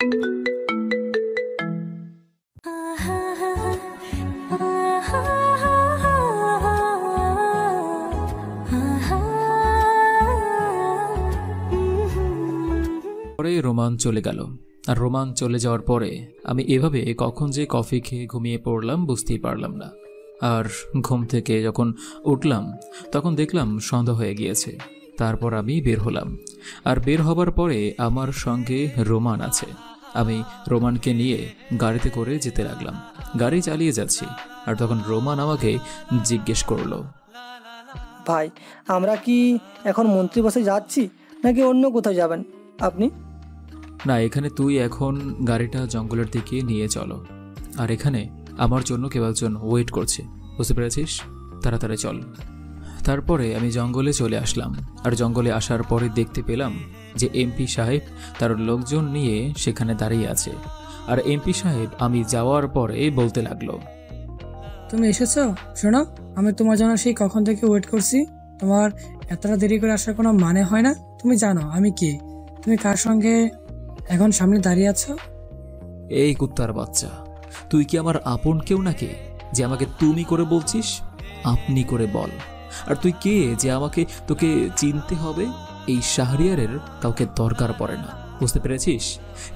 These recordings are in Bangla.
পরে রোমান চলে গেল। আর রোমান চলে যাওয়ার পরে আমি এভাবে কখন যে কফি খেয়ে ঘুমিয়ে পড়লাম বুঝতেই পারলাম না। আর ঘুম থেকে যখন উঠলাম তখন দেখলাম সন্ধ্যা হয়ে গিয়েছে। তারপর আমি বের হলাম। আর বের হবার পরে আমার সঙ্গে রোমান আছে। আমি রোমানকে নিয়ে গাড়িতে করে যেতে লাগলাম। গাড়ি চালিয়ে যাচ্ছি আর তখন রোমান আমাকে জিজ্ঞেস করলো, ভাই, আমরা কি এখন মন্ত্রী বসে যাচ্ছি নাকি অন্য কোথাও যাবেন আপনি? না, এখানে তুই এখন গাড়িটা জঙ্গলের দিকে নিয়ে চলো। আর এখানে আমার জন্য কেউ একজন ওয়েট করছে, বুঝতে পেরেছিস? তাড়াতাড়ি চল। তারপরে আমি জঙ্গলে চলে আসলাম। আর জঙ্গলে আসার পরে দেখতে পেলাম যে এমপি সাহেব তার লোকজন নিয়ে সেখানে দাঁড়িয়ে আছে। আর এমপি সাহেব আমি যাওয়ার পরে বলতে লাগলো, তুমি এসেছো? শোনো, আমি তোমার জন্য সেই কখন থেকে ওয়েট করছি। তোমার এতটা দেরি করে আসার কোনো মানে হয় না। তুমি জানো আমি কে, তুমি কার সঙ্গে এখন সামনে দাঁড়িয়ে আছো? এই কুত্তার বাচ্চা, তুই কি আমার আপন কেউ নাকি যে আমাকে তুমি করে বলছিস? আপনি করে বল। আর তুই কে যে আমাকে তোকে চিনতে হবে? এই শাহরিয়ারের কাউকে দরকার পড়ে না, বুঝতে পেরেছিস?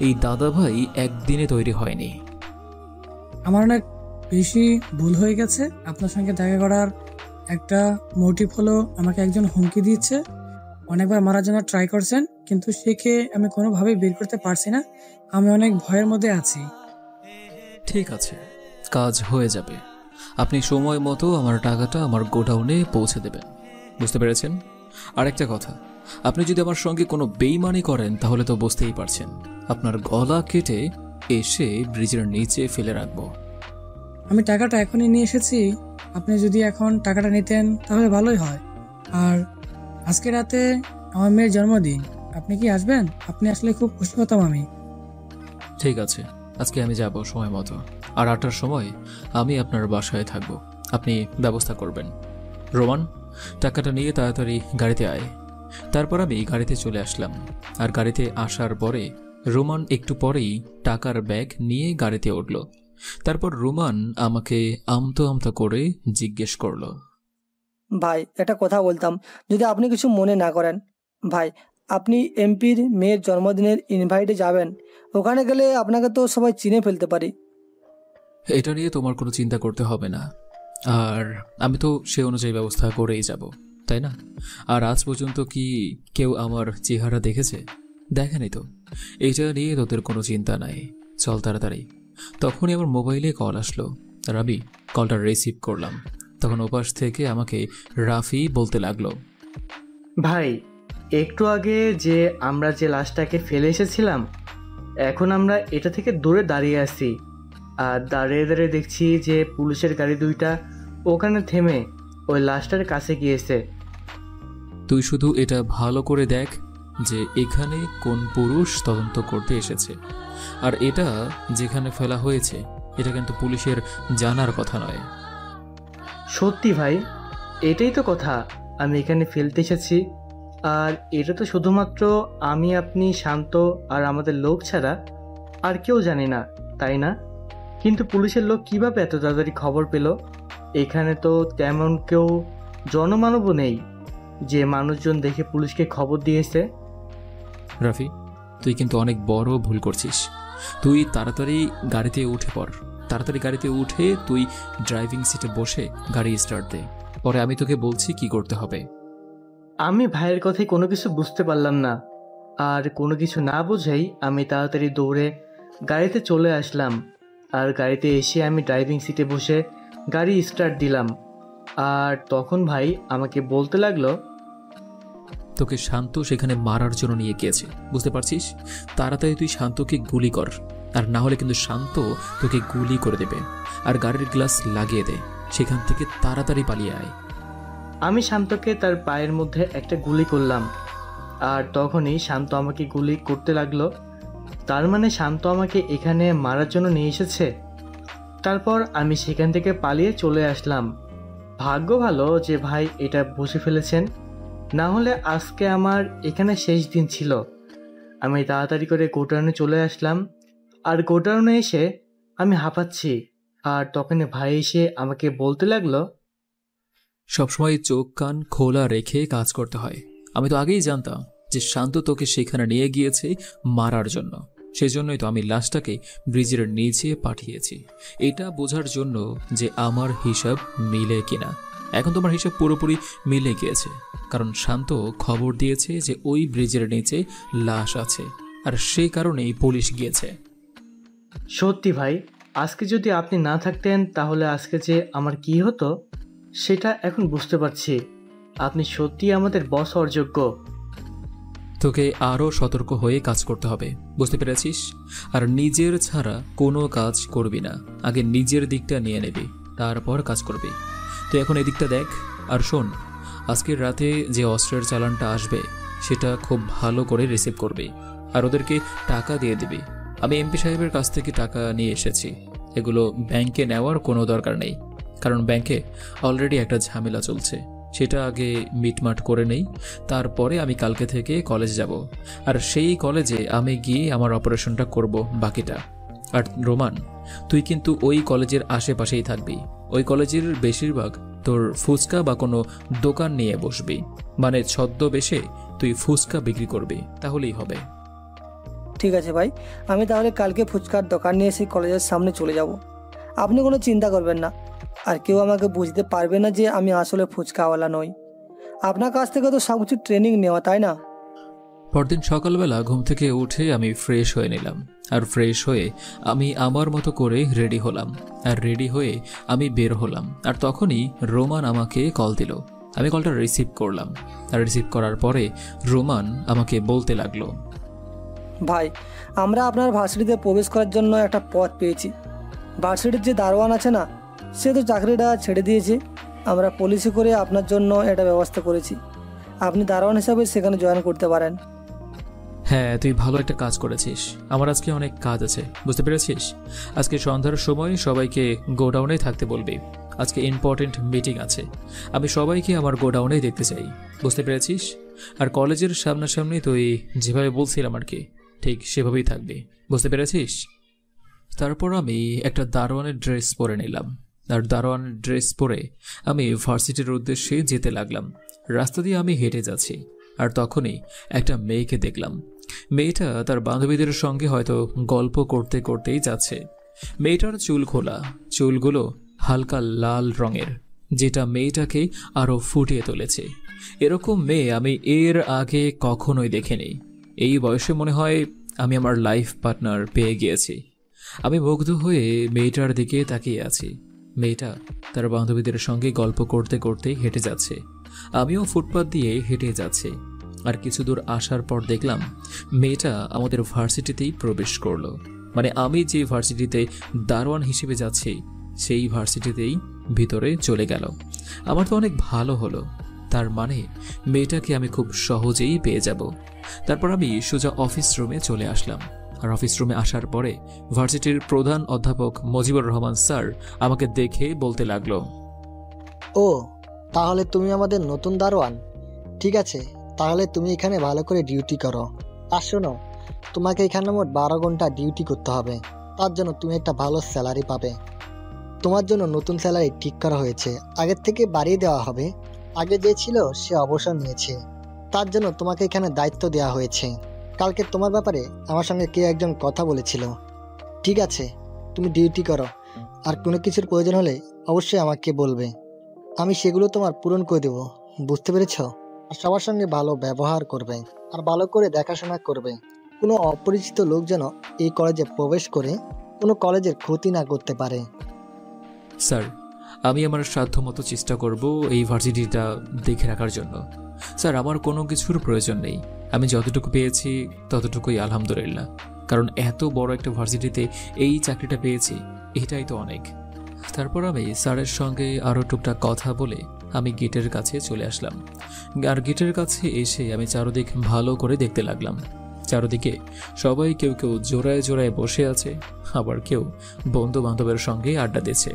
এই দাদা ভাই একদিনে তৈরি হয়নি। আমার অনেক বেশি ভুল হয়ে গেছে। আপনার সঙ্গে দেখা করার একটা মোটিভ হলো আমাকে একজন হুমকি দিচ্ছে, অনেকবার মারার জন্য ট্রাই করছেন, কিন্তু সেকে আমি কোনোভাবেই বের করতে পারছি না। আমি অনেক ভয়ের মধ্যে আছি। ঠিক আছে, কাজ হয়ে যাবে। আপনি সময় মতো আমার টাকাটা আমার গোডাউনে পৌঁছে দেবেন, বুঝতে পেরেছেন? আরেকটা কথা, আপনি যদি আমার সঙ্গে কোনো বেইমানি করেন তাহলে তো বুঝতেই পারছেন, আপনার গলা কেটে এসে ব্রিজের নিচে ফেলে রাখবো। আমি টাকাটা এখনই নিয়ে এসেছি। আপনি যদি এখন টাকাটা নিতেন তাহলে ভালোই হয়। আর আজকে রাতে আমার মেয়ের জন্মদিন, আপনি কি আসবেন? আপনি আসলে খুব খুশি হতাম আমি। ঠিক আছে, আজকে আমি যাব সময় মতো। আর 8টার সময় আমি আপনার বাসায় থাকবো, আপনি ব্যবস্থা করবেন। রোমান, টাকাটা নিয়ে তাড়াতাড়ি গাড়িতে আয়। তারপর আমি গাড়িতে চলে আসলাম। আর গাড়িতে আসার পরে রোমান একটু পরেই টাকার ব্যাগ নিয়ে গাড়িতে উঠল। তারপর রোমান আমাকে আমতো আমতো করে জিজ্ঞেস করলো, ভাই, একটা কথা বলতাম, যদি আপনি কিছু মনে না করেন। ভাই, আপনি এমপির মেয়ের জন্মদিনের ইনভাইটে যাবেন, ওখানে গেলে আপনাকে তো সবাই চিনে ফেলতে পারি। এটা নিয়ে তোমার কোনো চিন্তা করতে হবে না। আর আমি তো সে অনুযায়ী ব্যবস্থা করেই যাব, তাই না? আর আজ পর্যন্ত কি কেউ আমার চেহারা দেখেছে? দেখেনি তো। এইটা নিয়ে তোদের কোনো চিন্তা নাই। চল তাড়াতাড়ি। তখনই আমার মোবাইলে কল আসলো। আর আমি কলটা রিসিভ করলাম। তখন ওপাশ থেকে আমাকে রাফি বলতে লাগলো, ভাই, একটু আগে যে আমরা যে লাশটাকে ফেলে এসেছিলাম, এখন আমরা এটা থেকে দূরে দাঁড়িয়ে আছি। আর দাঁড়িয়ে দাঁড়িয়ে দেখছি যে পুলিশের গাড়ি দুইটা ওখানে থেমে ওই লাশটার কাছে গিয়েছে। তুই শুধু এটা ভালো করে দেখ যে এখানে কোন পুরুষ তদন্ত করতে এসেছে। আর এটা যেখানে ফেলা হয়েছে এটা কিন্তু পুলিশের জানার কথা নয়। সত্যি ভাই, এটাই তো কথা। আমি এখানে ফেলতে এসেছি, আর এটা তো শুধুমাত্র আমি, আপনি, শান্ত আর আমাদের লোক ছাড়া আর কেউ জানি না, তাই না? কিন্তু পুলিশের লোক কিভাবে এত তাড়াতাড়ি খবর পেল? এখানে তো তেমন কেউ জনমানবও নেই যে মানুষজন দেখে পুলিশকে খবর দিয়েছে। রাফি, তুই কিন্তু অনেক বড় ভুল করছিস। তুই তাড়াতাড়ি গাড়িতে উঠে পড়। তাড়াতাড়ি গাড়িতে উঠে তুই ড্রাইভিং সিটে বসে গাড়ি স্টার্ট দে। পরে আমি তোকে বলছি কি করতে হবে। আমি ভাইয়ের কথায় কোনো কিছু বুঝতে পারলাম না, আর কোনো কিছু না বোঝাই আমি তাড়াতাড়ি দৌড়ে গাড়িতে চলে আসলাম। আর গাড়িতে এসে আমি ড্রাইভিং সিটে বসে গাড়ি স্টার্ট দিলাম। আর তখন ভাই আমাকে বলতে লাগলো, তোকে শান্ত সেখানে মারার জন্য নিয়ে গিয়েছে, বুঝতে পারছিস? তাড়াতাড়ি তুই শান্তকে গুলি কর, আর না হলে কিন্তু শান্ত তোকে গুলি করে দেবে। আর গাড়ির গ্লাস লাগিয়ে দে, সেখান থেকে তাড়াতাড়ি পালিয়ে আয়। আমি শান্তকে তার পায়ের মধ্যে একটা গুলি করলাম। আর তখনই শান্ত আমাকে গুলি করতে লাগলো। তার মানে শান্ত আমাকে এখানে মারার জন্য নিয়ে এসেছে। তারপর আমি সেখান থেকে পালিয়ে চলে আসলাম। ভাগ্য ভালো যে ভাই এটা বুঝে ফেলেছেন, না হলে আজকে আমার এখানে শেষ দিন ছিল। আমি তাড়াতাড়ি করে গোডাউনে চলে আসলাম। আর গোডাউনে এসে আমি হাঁপাচ্ছি। আর তখন ভাই এসে আমাকে বলতে লাগলো, সবসময় চোখ কান খোলা রেখে কাজ করতে হয়। আমি তো আগেই জানতাম যে শান্ত তোকে সেখানে নিয়ে গিয়েছে মারার জন্য। সেজন্যই তো আমি লাশটাকে ব্রিজের নিচে পাঠিয়েছি, এটা বোঝার জন্য যে আমার হিসাব মিলে কিনা। এখন তোমার হিসাব পুরোপুরি মিলে গিয়েছে, কারণ শান্ত খবর দিয়েছে যে ওই ব্রিজের নিচে লাশ আছে, আর সেই কারণেই পুলিশ গিয়েছে। সত্যি ভাই, আজকে যদি আপনি না থাকতেন তাহলে আজকে যে আমার কি হতো সেটা এখন বুঝতে পারছি। আপনি সত্যিই আমাদের বস হওয়ার যোগ্য। তোকে আরও সতর্ক হয়ে কাজ করতে হবে, বুঝতে পেরেছিস? আর নিজের ছাড়া কোনো কাজ করবি না, আগে নিজের দিকটা নিয়ে নেবি, তারপর কাজ করবি। তো এখন এদিকটা দেখ। আর শোন, আজকের রাতে যে অস্ত্রের চালানটা আসবে সেটা খুব ভালো করে রিসিভ করবি, আর ওদেরকে টাকা দিয়ে দিবি। আমি এমপি সাহেবের কাছ থেকে টাকা নিয়ে এসেছি, এগুলো ব্যাংকে নেওয়ার কোনো দরকার নেই, কারণ ব্যাংকে অলরেডি একটা ঝামেলা চলছে। সেটা আগে মিটমাট করে নেই, তারপরে আমি কালকে থেকে কলেজ যাব, আর সেই কলেজে আমি গিয়ে আমার অপারেশনটা করব বাকিটা। আর রোমান, তুই কিন্তু ওই কলেজের আশেপাশেই থাকবি। ওই কলেজের বেশিরভাগ তোর ফুচকা বা কোনো দোকান নিয়ে বসবি, মানে ছদ্মবেশে তুই ফুচকা বিক্রি করবি, তাহলেই হবে। ঠিক আছে ভাই, আমি তাহলে কালকে ফুচকার দোকান নিয়ে সেই কলেজের সামনে চলে যাব। আপনি কোনো চিন্তা করবেন না, আর কেউ আমাকে বুঝতে পারবে না যে আমি আসলে ফুচকাওয়ালা নই। আপনার কাছ থেকে তো সব কিছু ট্রেনিং নেওয়া, তাই না? পরদিন সকালবেলা ঘুম থেকে উঠে আমি ফ্রেশ হয়ে নিলাম, আর ফ্রেশ হয়ে আমি আমার মতো করে রেডি হলাম, আর রেডি হয়ে আমি বের হলাম। আর তখনই রোমান আমাকে কল দিল। আমি কলটা রিসিভ করলাম, আর রিসিভ করার পরে রোমান আমাকে বলতে লাগলো, ভাই, আমরা আপনার ভার্সিটিতে প্রবেশ করার জন্য একটা পথ পেয়েছি। ভার্সিটির যে দারোয়ান আছে না, সে তো চাকরিটা ছেড়ে দিয়েছে। আমরা পলিসি করে আপনার জন্য এটা ব্যবস্থা করেছি, আপনি দারোয়ান হিসাবে সেখানে জয়েন করতে পারেন। হ্যাঁ, তুই ভালো একটা কাজ করেছিস। আমার আজকে অনেক কাজ আছে, বুঝতে পেরেছিস? আজকে সন্ধ্যার সময় সবাইকে গোডাউনে থাকতে বলবি। আজকে ইম্পর্টেন্ট মিটিং আছে, আমি সবাইকে আমার গোডাউনেই দেখতে চাই, বুঝতে পেরেছিস? আর কলেজের সামনাসামনি তুই যেভাবে বলছিলাম আর কি, ঠিক সেভাবেই থাকবি, বুঝতে পেরেছিস? তারপর আমি একটা দারোয়ানের ড্রেস পরে নিলাম, আর দারোয়ানের ড্রেস পরে আমি ভার্সিটির উদ্দেশ্যে যেতে লাগলাম। রাস্তা দিয়ে আমি হেঁটে যাচ্ছি, আর তখনই একটা মেয়েকে দেখলাম। মেয়েটা তার বান্ধবীদের সঙ্গে হয়তো গল্প করতে করতেই যাচ্ছে। মেয়েটার চুল খোলা, চুলগুলো হালকা লাল রঙের, যেটা মেয়েটাকে আরও ফুটিয়ে তুলেছে। এরকম মেয়ে আমি এর আগে কখনোই দেখিনি। এই বয়সে মনে হয় আমি আমার লাইফ পার্টনার পেয়ে গিয়েছি। আমি মুগ্ধ হয়ে মেয়েটার দিকে তাকিয়ে আছি। মেয়েটা তার বান্ধবীদের সঙ্গে গল্প করতে করতে হেঁটে যাচ্ছে, আমিও ফুটপাত দিয়ে হেঁটে যাচ্ছি। আর কিছু দূর আসার পর দেখলাম মেয়েটা আমাদের ভার্সিটিতেই প্রবেশ করলো, মানে আমি যে ভার্সিটিতে দারোয়ান হিসেবে যাচ্ছি সেই ভার্সিটিতেই ভিতরে চলে গেল। আমার তো অনেক ভালো হলো, তার মানে মেয়েটাকে আমি খুব সহজেই পেয়ে যাব। তারপর আমি সোজা অফিস রুমে চলে আসলাম, আর অফিস রুমে আসার পরে ভার্সিটির প্রধান অধ্যাপক মুজিবুর রহমান স্যার আমাকে দেখে বলতে লাগলো, ও, তাহলে তুমি আমাদের নতুন দারোয়ান? ঠিক আছে, তাহলে তুমি এখানে ভালো করে ডিউটি করো। আর শোনো, তোমাকে এখানে মোট 12 ঘন্টা ডিউটি করতে হবে, তার জন্য তুমি একটা ভালো স্যালারি পাবে। তোমার জন্য নতুন স্যালারি ঠিক করা হয়েছে, আগের থেকে বাড়িয়ে দেওয়া হবে। আগে যে ছিল সে অবসর নিয়েছে, তার জন্য তোমাকে এখানে দায়িত্ব দেওয়া হয়েছে। কালকে তোমার ব্যাপারে আমার সঙ্গে কে একজন কথা বলেছিল। ঠিক আছে, তুমি ডিউটি করো, আর কোনো কিছুর প্রয়োজন হলে অবশ্যই আমাকে বলবে, আমি সেগুলো তোমার পূরণ করে দেবো, বুঝতে পেরেছ? আর সবার সঙ্গে ভালো ব্যবহার করবে, আর ভালো করে দেখাশোনা করবে। কোনো অপরিচিত লোক যেন এই কলেজে প্রবেশ করে কোনো কলেজের ক্ষতি না করতে পারে। স্যার, আমি আমার সাধ্যমতো চেষ্টা করব এই ভার্সিটিটা দেখে রাখার জন্য। স্যার, আমার কোনো কিছুর প্রয়োজন নেই, আমি যতটুকু পেয়েছি ততটুকুই আলহামদুলিল্লাহ, কারণ এত বড় একটা ভার্সিটিতে এই চাকরিটা পেয়েছি, এটাই তো অনেক। তারপর আমি স্যারের সঙ্গে আরও টুকটাক কথা বলে আমি গেটের কাছে চলে আসলাম। আর গেটের কাছে এসে আমি চারদিক ভালো করে দেখতে লাগলাম। চারদিকে সবাই কেউ কেউ জোড়ায় জোড়ায় বসে আছে, আবার কেউ বন্ধু বান্ধবের সঙ্গে আড্ডা দিচ্ছে।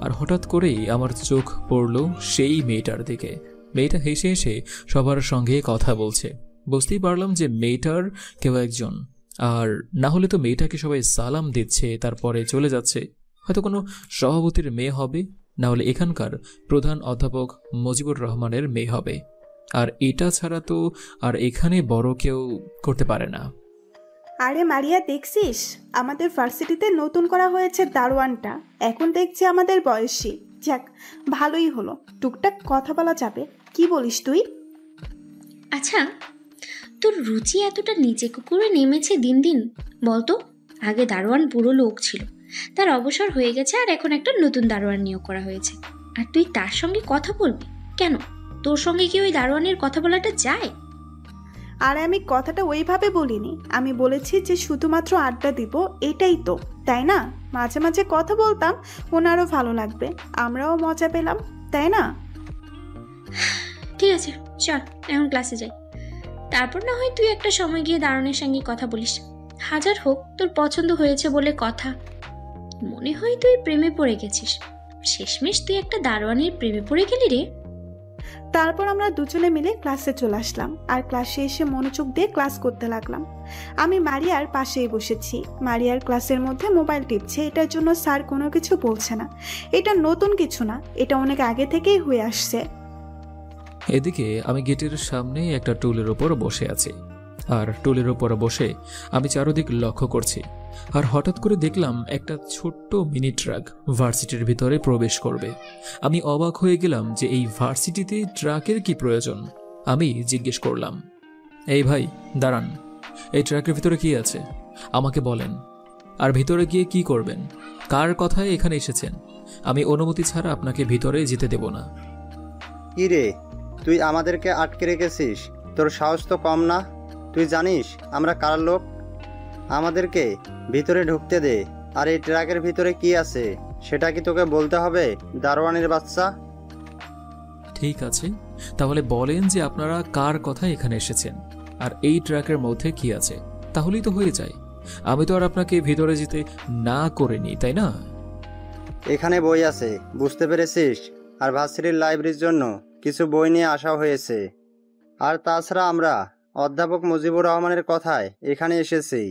আর হঠাৎ করেই আমার চোখ পড়ল সেই মেয়েটার দিকে। মেয়েটা হেসে হেসে সবার সঙ্গে কথা বলছে। বুঝতেই পারলাম যে মেয়েটার কেউ একজন আর না হলে তো মেয়েটাকে সবাই সালাম দিচ্ছে তারপরে চলে যাচ্ছে, হয়তো কোনো সভাপতির মেয়ে হবে, না হলে এখানকার প্রধান অধ্যাপক মুজিবুর রহমানের মেয়ে হবে। আর এটা ছাড়া তো আর এখানে বড় কেউ করতে পারে না। আরে মারিয়া, দেখছিস আমাদের ভার্সিটিতে নতুন করা হয়েছে দারোয়ানটা, এখন দেখছি আমাদের বয়সী। যাক, ভালোই হলো, টুকটাক কথা বলা যাবে। কি বলিস তুই? আচ্ছা, তোর রুচি এতটা নিচে কুকুরে নেমেছে দিন দিন, বলতো? আগে দারোয়ান বুড়ো লোক ছিল, তার অবসর হয়ে গেছে, আর এখন একটা নতুন দারোয়ান নিয়োগ করা হয়েছে, আর তুই তার সঙ্গে কথা বলবি কেন? তোর সঙ্গে কি ওই দারোয়ানের কথা বলাটা যায়? আর আমি কথাটা ওইভাবে বলিনি, আমি বলেছি যে শুধুমাত্র আড্ডা দিব, এটাই তো, তাই না? মাঝে মাঝে কথা বলতাম, ওনারও ভালো লাগবে, আমরাও মজা পেলাম, তাই না? ঠিক আছে, চল এখন ক্লাসে যাই, তারপর না হয় তুই একটা সময় গিয়ে দারোয়ানের সঙ্গে কথা বলিস। হাজার হোক তোর পছন্দ হয়েছে বলে কথা, মনে হয় তুই প্রেমে পড়ে গেছিস। শেষমেশ তুই একটা দারোয়ানের প্রেমে পড়ে গেলি রে। তারপর আমরা দুজনে মিলে ক্লাসে চলে আসলাম, আর ক্লাসে এসে মনোযোগ দিয়ে ক্লাস করতে লাগলাম। আমি মারিয়ার পাশেই বসেছি, মারিয়ার ক্লাসের মধ্যে মোবাইল টিপছে, এটার জন্য স্যার কোনো কিছু বলছে না। এটা নতুন কিছু না, এটা অনেক আগে থেকেই হয়ে আসছে। এদিকে আমি গেটের সামনে একটা টুলের ওপর বসে আছি, আর টুলের ওপর বসে আমি চারদিক লক্ষ্য করছি, আর হঠাৎ করে দেখলাম একটা ছোট্ট মিনি ট্রাক ভার্সিটির ভিতরে প্রবেশ করবে। আমি অবাক হয়ে গেলাম যে এই ভার্সিটিতে ট্রাকের কি প্রয়োজন। আমি জিজ্ঞেস করলাম, এই ভাই দাঁড়ান, এই ট্রাকের ভিতরে কি আছে আমাকে বলেন, আর ভিতরে গিয়ে কি করবেন, কার কথায় এখানে এসেছেন? আমি অনুমতি ছাড়া আপনাকে ভিতরে যেতে দেব না। কি রে, তুই আমাদেরকে আটকে রেখেছিস? তোর সাহস তো কম না। তুই জানিস আমরা কার লোক? আমাদেরকে ভিতরে ঢুকতে দে। আর এই ট্রাকের ভিতরে কি আছে সেটা কি তোকে বলতে হবে, দারোয়ানের বাচ্চা? ঠিক আছে, তাহলে বলেন যে আপনারা কার কথায় এখানে এসেছেন, আর এই ট্রাকের মধ্যে কি আছে, তাহলেই তো হয়ে যায়। আমি তো আর আপনাকে ভিতরে যেতে না করিনি, তাই না? এখানে বই আছে, বুঝতে পেরেছিস? আর ভার্সিটির লাইব্রেরির জন্য কিছু বই নিয়ে আসা হয়েছে। আর তাছাড়া আমরা অধ্যাপক মুজিবুর রহমানের কথায় এখানে এসেছি,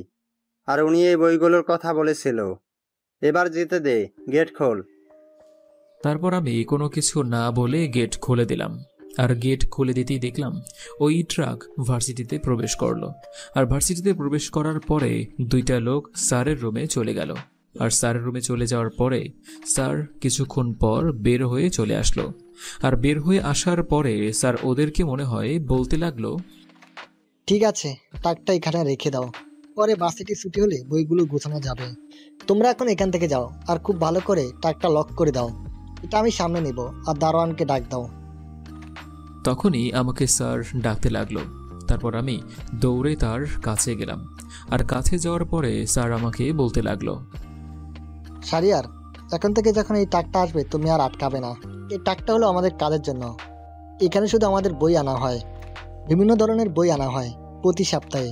আর উনি এই বইগুলোর কথা বলেছিল। এবার যেতে দে, গেট খোল। তারপর আমি কোনো কিছু না বলে গেট খুলে দিলাম, আর গেট খুলে দিতেই দেখলাম ওই ট্রাক ভার্সিটিতে প্রবেশ করলো। আর ভার্সিটিতে প্রবেশ করার পরে দুইটা লোক স্যারের রুমে চলে গেল, আর স্যারের রুমে চলে যাওয়ার পরে স্যার কিছুক্ষণ পর বের হয়ে চলে আসলো। আর বের হয়ে আসার পরে স্যার ওদেরকে মনে হয় বলতে লাগলো, ঠিক আছে, ট্রাকটা এখানে রেখে দাও, পরে ভার্সিটি ছুটি হলে বইগুলো গোছানো যাবে। তোমরা এখন এখান থেকে যাও, আর খুব ভালো করে ট্রাকটা লক করে দাও। এটা আমি সামনে নেব, আর দারোয়ানকে ডাক দাও। তখনই আমাকে স্যার ডাকতে লাগলো। তারপর আমি দৌড়ে তার কাছে গেলাম, আর কাছে যাওয়ার পরে স্যার আমাকে বলতে লাগলো, শারিয়ার, এখন থেকে যখন এই ট্রাকটা আসবে তুমি আর আটকাবে না। এই ট্রাকটা হলো আমাদের কাজের জন্য। এখানে শুধু আমাদের বই আনা হয়, বিভিন্ন ধরনের বই আনা হয় প্রতি সপ্তাহে।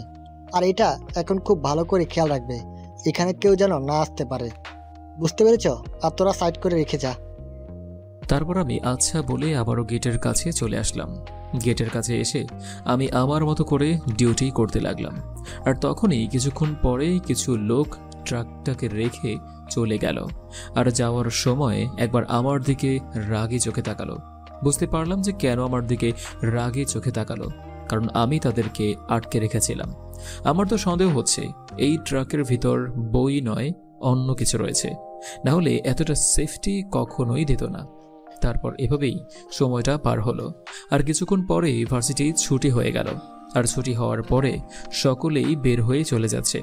আর এটা এখন খুব ভালো করে খেয়াল রাখবে, এখানে কেউ যেন না আসতে পারে, বুঝতে পেরেছ? আর তোরা সাইড করে রেখে যা। তারপর আমি আচ্ছা বলে আবারও গেটের কাছে চলে আসলাম। গেটের কাছে এসে আমি আমার মতো করে ডিউটি করতে লাগলাম। আর তখনই কিছুক্ষণ পরে কিছু লোক ট্রাকটাকে রেখে চলে গেল, আর যাওয়ার সময় একবার আমার দিকে রাগী চোখে তাকালো। বুঝতে পারলাম যে কেন আমার দিকে রাগী চোখে তাকালো, কারণ আমি তাদেরকে আটকে রেখেছিলাম। আমার তো সন্দেহ হচ্ছে এই ট্রাকের ভিতর বই নয়, অন্য কিছু রয়েছে, না হলে এতটা সেফটি কখনোই দিত না। তারপর এভাবেই সময়টা পার হলো, আর কিছুক্ষণ পরে ভার্সিটি ছুটি হয়ে গেল। আর ছুটি হওয়ার পরে সকলেই বের হয়ে চলে যাচ্ছে,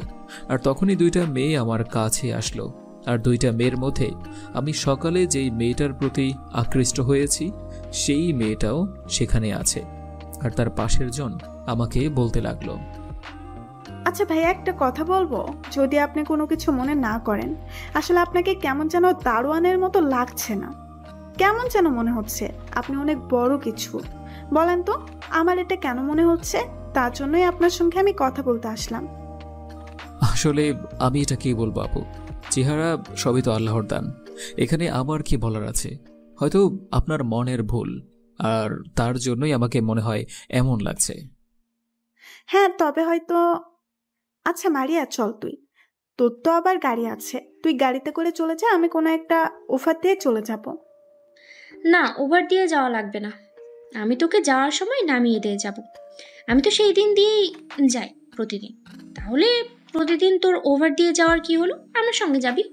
আর তখনই দুইটা মেয়ে আমার কাছে আসলো। আর দুইটা মেয়ের মধ্যে আমি সকালে যেই মেয়েটার প্রতি আকৃষ্ট হয়েছি সেই মেয়েটাও সেখানে আছে। আর তার পাশের জন আমাকে বলতে লাগলো, আচ্ছা ভাইয়া, একটা কথা বলবো, যদি আপনি কোনো কিছু মনে না করেন। আসলে আপনাকে কেমন যেন দারোয়ানের মতো লাগছে না, কেমন যেন মনে হচ্ছে আপনি অনেক বড় কিছু। বলেন তো আমার এটা কেন মনে হচ্ছে? তার জন্যই আপনার সঙ্গে আমি কথা বলতে আসলাম। আসলে আমি এটা কি বলবো আপু, চেহারা সবই তো আল্লাহর দান, এখানে আমার কি বলার আছে? হয়তো আপনার মনের ভুল, আর তার জন্যই আমাকে মনে হয় এমন লাগছে। হ্যাঁ, তবে হয়তো আচ্ছা মারিয়া, চল তুই, তোর তো আবার গাড়ি আছে, তুই গাড়িতে করে চলে যা, আমি কোনো একটা ওভার দিয়ে চলে যাব। না, ওভার দিয়ে যাওয়া লাগবে না, আমি তোকে যাওয়ার সময় নামিয়ে দিয়ে যাব। আমি তো সেই দিন দিয়েই যাই প্রতিদিন। তাহলে প্রতিদিন তোর ওভার দিয়ে যাওয়ার কি হলো? আমার সঙ্গে যাবি।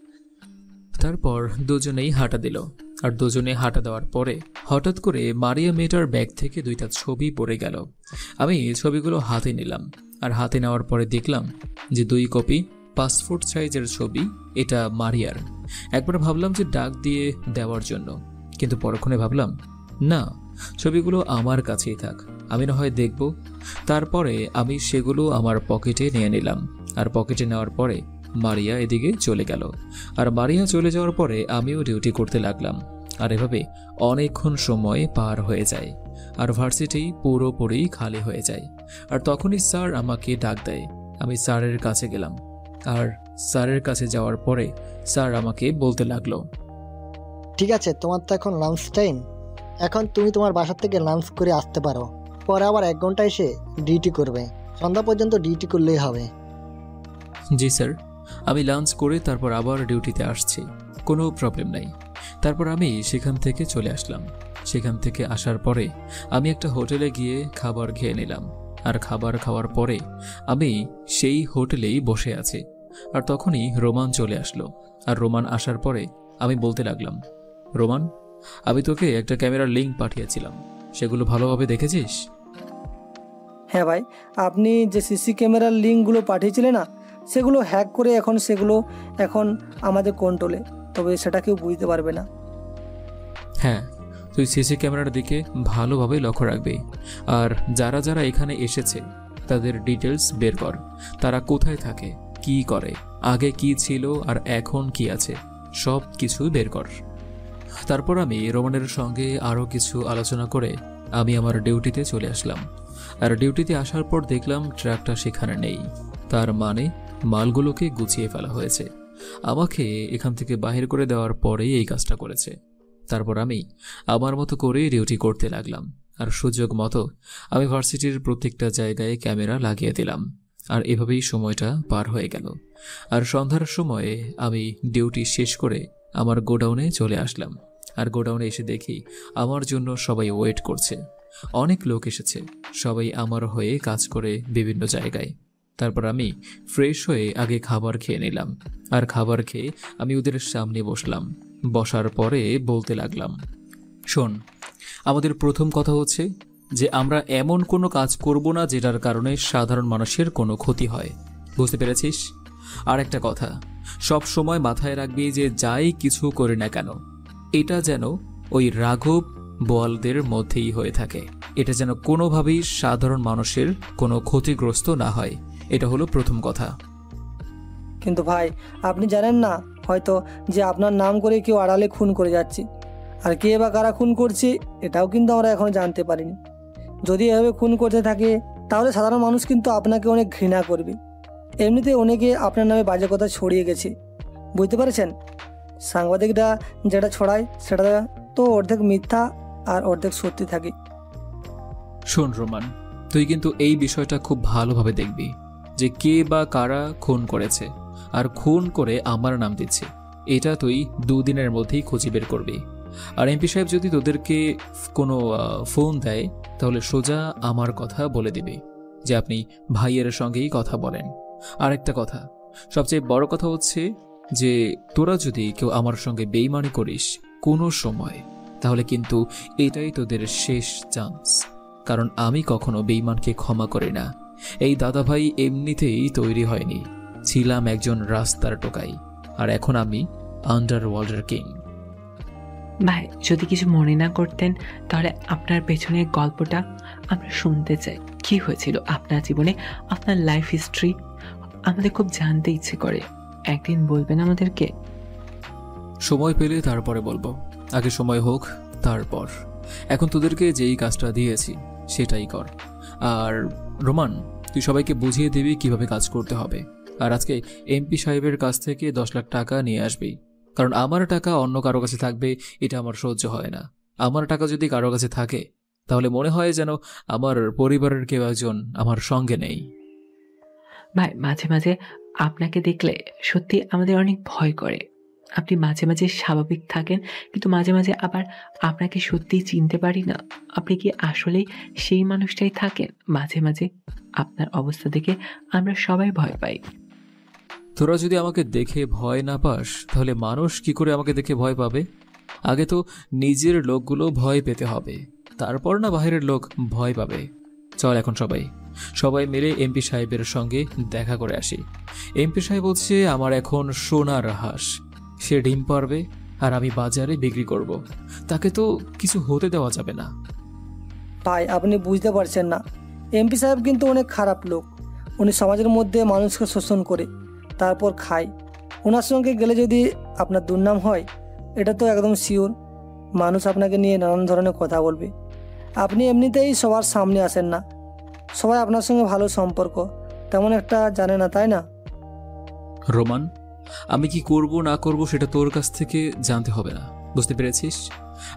তারপর দুজনেই হাঁটা দিল। আর দুজনে হাঁটা দেওয়ার পরে হঠাৎ করে মারিয়া মেয়েটার ব্যাগ থেকে 2টা ছবি পড়ে গেল। আমি ছবিগুলো হাতে নিলাম, আর হাতে নেওয়ার পরে দেখলাম যে 2 কপি পাসপোর্ট সাইজের ছবি। এটা মারিয়ার। একবার ভাবলাম যে ডাক দিয়ে দেওয়ার জন্য, কিন্তু পরক্ষণে ভাবলাম না, ছবিগুলো আমার কাছেই থাক, আমি না হয় দেখব। তারপরে আমি সেগুলো আমার পকেটে নিয়ে নিলাম। আর পকেটে নেওয়ার পরে মারিয়া এদিকে চলে গেল। আর মারিয়া চলে যাওয়ার পরে আমিও ডিউটি করতে লাগলাম। আর এভাবে অনেকক্ষণ সময় পার হয়ে যায়, আর ভার্সিটি পুরোপুরি খালি হয়ে যায়। আর তখনই স্যার আমাকে ডাক দেয়। আমি স্যারের কাছে গেলাম। আর স্যারের কাছে যাওয়ার পরে স্যার আমাকে বলতে লাগলো, ঠিক আছে, তোমার তো এখন লাঞ্চ টাইম, এখন তুমি তোমার বাসার থেকে লাঞ্চ করে আসতে পারো। পরে আবার 1 ঘন্টা এসে ডিউটি করবে, সন্ধ্যা পর্যন্ত ডিউটি করলেই হবে। জি স্যার, আমি লাঞ্চ করে তারপর আবার ডিউটিতে আসছি, কোনো প্রবলেম নাই। তারপর আমি সেখান থেকে চলে আসলাম। সেখান থেকে আসার পরে আমি একটা হোটেলে গিয়ে খাবার খেয়ে নিলাম। আর খাবার খাওয়ার পরে আমি সেই হোটেলেই বসে আছি। আর তখনই রোমান চলে আসলো। আর রোমান আসার পরে আমি বলতে লাগলাম, রোমান, আমি তোকে একটা ক্যামেরার লিঙ্ক পাঠিয়েছিলাম, সেগুলো ভালোভাবে দেখেছিস? হ্যাঁ ভাই, আপনি যে সিসি ক্যামেরার লিঙ্কগুলো পাঠিয়েছিলেন না, সেগুলো হ্যাক করে সেগুলো এখন আমাদের কন্ট্রোলে, তবে সেটা কেউ বুঝতে পারবে না। হ্যাঁ, তুই সিসি ক্যামেরার দিকে ভালোভাবে লক্ষ্য রাখবি। আর যারা যারা এখানে এসেছে তাদের ডিটেলস বের কর। তারা কোথায় থাকে, কি করে, আগে কি ছিল আর এখন কি আছে, সব কিছু বের কর। তারপর আমি রোমানের সঙ্গে আরও কিছু আলোচনা করে আমি আমার ডিউটিতে চলে আসলাম। আর ডিউটিতে আসার পর দেখলাম ট্রাকটা সেখানে নেই। তার মানে মালগুলোকে গুছিয়ে ফেলা হয়েছে। আমাকে এখান থেকে বাহির করে দেওয়ার পরেই এই কাজটা করেছে। তারপর আমি আমার মতো করে ডিউটি করতে লাগলাম। আর সুযোগ মতো আমি ভার্সিটির প্রত্যেকটা জায়গায় ক্যামেরা লাগিয়ে দিলাম। আর এভাবেই সময়টা পার হয়ে গেল। আর সন্ধ্যার সময়ে আমি ডিউটি শেষ করে আমার গোডাউনে চলে আসলাম। আর গোডাউনে এসে দেখি আমার জন্য সবাই ওয়েট করছে। অনেক লোক এসেছে, সবাই আমার হয়ে কাজ করে বিভিন্ন জায়গায়। তারপর আমি ফ্রেশ হয়ে আগে খাবার খেয়ে নিলাম। আর খাবার খেয়ে আমি ওদের সামনে বসলাম। বসার পরে বলতে লাগলাম, শোন, আমাদের প্রথম কথা হচ্ছে যে আমরা এমন কোনো কাজ করব না যেটার কারণে সাধারণ মানুষের কোনো ক্ষতি হয়, বুঝতে পেরেছিস? আর একটা কথা, সব সময় মাথায় রাখবি যে যাই কিছু করি না কেন, এটা যেন ওই রাঘব বোয়ালদের মধ্যেই হয়ে থাকে। এটা যেন কোনোভাবেই সাধারণ মানুষের কোনো ক্ষতিগ্রস্ত না হয়। এটা হলো প্রথম কথা। কিন্তু ভাই, আপনি জানেন না হয়তো যে আপনার নাম করে কেউ আড়ালে খুন করে যাচ্ছে, আর কে বা কারা খুন করছে এটাও কিন্তু আমরা এখনো জানতে পারিনি। যদি এভাবে খুন করতে থাকে তাহলে সাধারণ মানুষ কিন্তু আপনাকে অনেক ঘৃণা করবে। এমনিতে অনেকে আপনার নামে বাজে কথা ছড়িয়ে গেছে, বুঝতে পেরেছেন? সাংবাদিকরা যেটা ছড়ায় সেটা তো অর্ধেক মিথ্যা আর অর্ধেক সত্যি থাকে। শোন রোমান, তুই কিন্তু এই বিষয়টা খুব ভালোভাবে দেখবি যে কে বা কারা খুন করেছে, আর খুন করে আমার নাম দিচ্ছে এটা তুই 2 দিনের মধ্যেই খুঁজে বের করবি। আর এমপি সাহেব যদি তোদেরকে কোনো ফোন দেয় তাহলে সোজা আমার কথা বলে দিবি যে আপনি ভাইয়ের সঙ্গেই কথা বলেন। আর একটা কথা, সবচেয়ে বড় কথা হচ্ছে যে তোরা যদি কেউ আমার সঙ্গে বেইমানি করিস কোনো সময়, তাহলে কিন্তু এটাই তোদের শেষ চান্স। কারণ আমি কখনো বেইমানকে ক্ষমা করি না। এই দাদাভাই এমনিতেই তৈরি হয়নি, ছিলাম একজন রাস্তার টোকাই, আর এখন আমি আন্ডারওয়ার্ল্ডের কিং। ভাই, যদি কিছু মনে না করতেন তাহলে আপনার পেছনের গল্পটা আমরা শুনতে চাই। কি হয়েছিল আপনার জীবনে, আপনার লাইফ হিস্ট্রি আমাদের খুব জানতে ইচ্ছে করে। একদিন বলবেন আমাদেরকে? সময় পেলে তারপরে বলবো, আগে সময় হোক তারপর। এখন তোদেরকে যেই কাজটা দিয়েছি সেটাই কর। আর রোমান, তুই সবাইকে বুঝিয়ে দিবি কিভাবে কাজ করতে হবে। আর আজকে এমপি সাহেবের কাছ থেকে 10 লাখ টাকা নিয়ে আসবি, কারণ আমার টাকা অন্য কারো কাছে থাকবে এটা আমার সহ্য হয় না। আমার টাকা যদি কারো কাছে থাকে তাহলে মনে হয় যেন আমার পরিবারের কেউ একজন আমার সঙ্গে নেই। ভাই মাঝে মাঝে আপনাকে দেখলে সত্যি আমাদের অনেক ভয় করে। আপনি মাঝে মাঝে স্বাভাবিক থাকেন, কিন্তু মাঝে মাঝে আবার আপনাকে সত্যিই চিনতে পারি না। আপনি কি আসলেই সেই মানুষটাই থাকেন? মাঝে মাঝে আপনার অবস্থা দেখে আমরা সবাই ভয় পাই। তোরা যদি আমাকে দেখে ভয় না পাস, তাহলে মানুষ কি করে আমাকে দেখে ভয় পাবে? আগে তো নিজের লোকগুলো ভয় পেতে হবে, তারপর না বাইরের লোক ভয় পাবে। চল এখন সবাই মিলে এমপি সাহেবের সঙ্গে দেখা করে আসি। এমপি সাহেব হচ্ছে আমার এখন সোনার হাঁস। সে ডিম পারবে আর আমি বাজারে বিক্রি করব। তাকে তো কিছু হতে দেওয়া যাবে না। ভাই, আপনি বুঝতে পারছেন না, এমপি সাহেব কিন্তু অনেক খারাপ লোক। উনি সমাজের মধ্যে মানুষকে শোষণ করে তারপর খায়। ওনার সঙ্গে গেলে যদি আপনার দুর্নাম হয়, এটা তো একদম শিওর। মানুষ আপনাকে নিয়ে নানান ধরনের কথা বলবে। আপনি এমনিতেই সবার সামনে আসেন না, সবাই আপনার সঙ্গে ভালো সম্পর্ক তেমন একটা জানে না, তাই না? রোমান, আমি কি করব না করব সেটা তোর কাছ থেকে জানতে হবে না, বুঝতে পেরেছিস?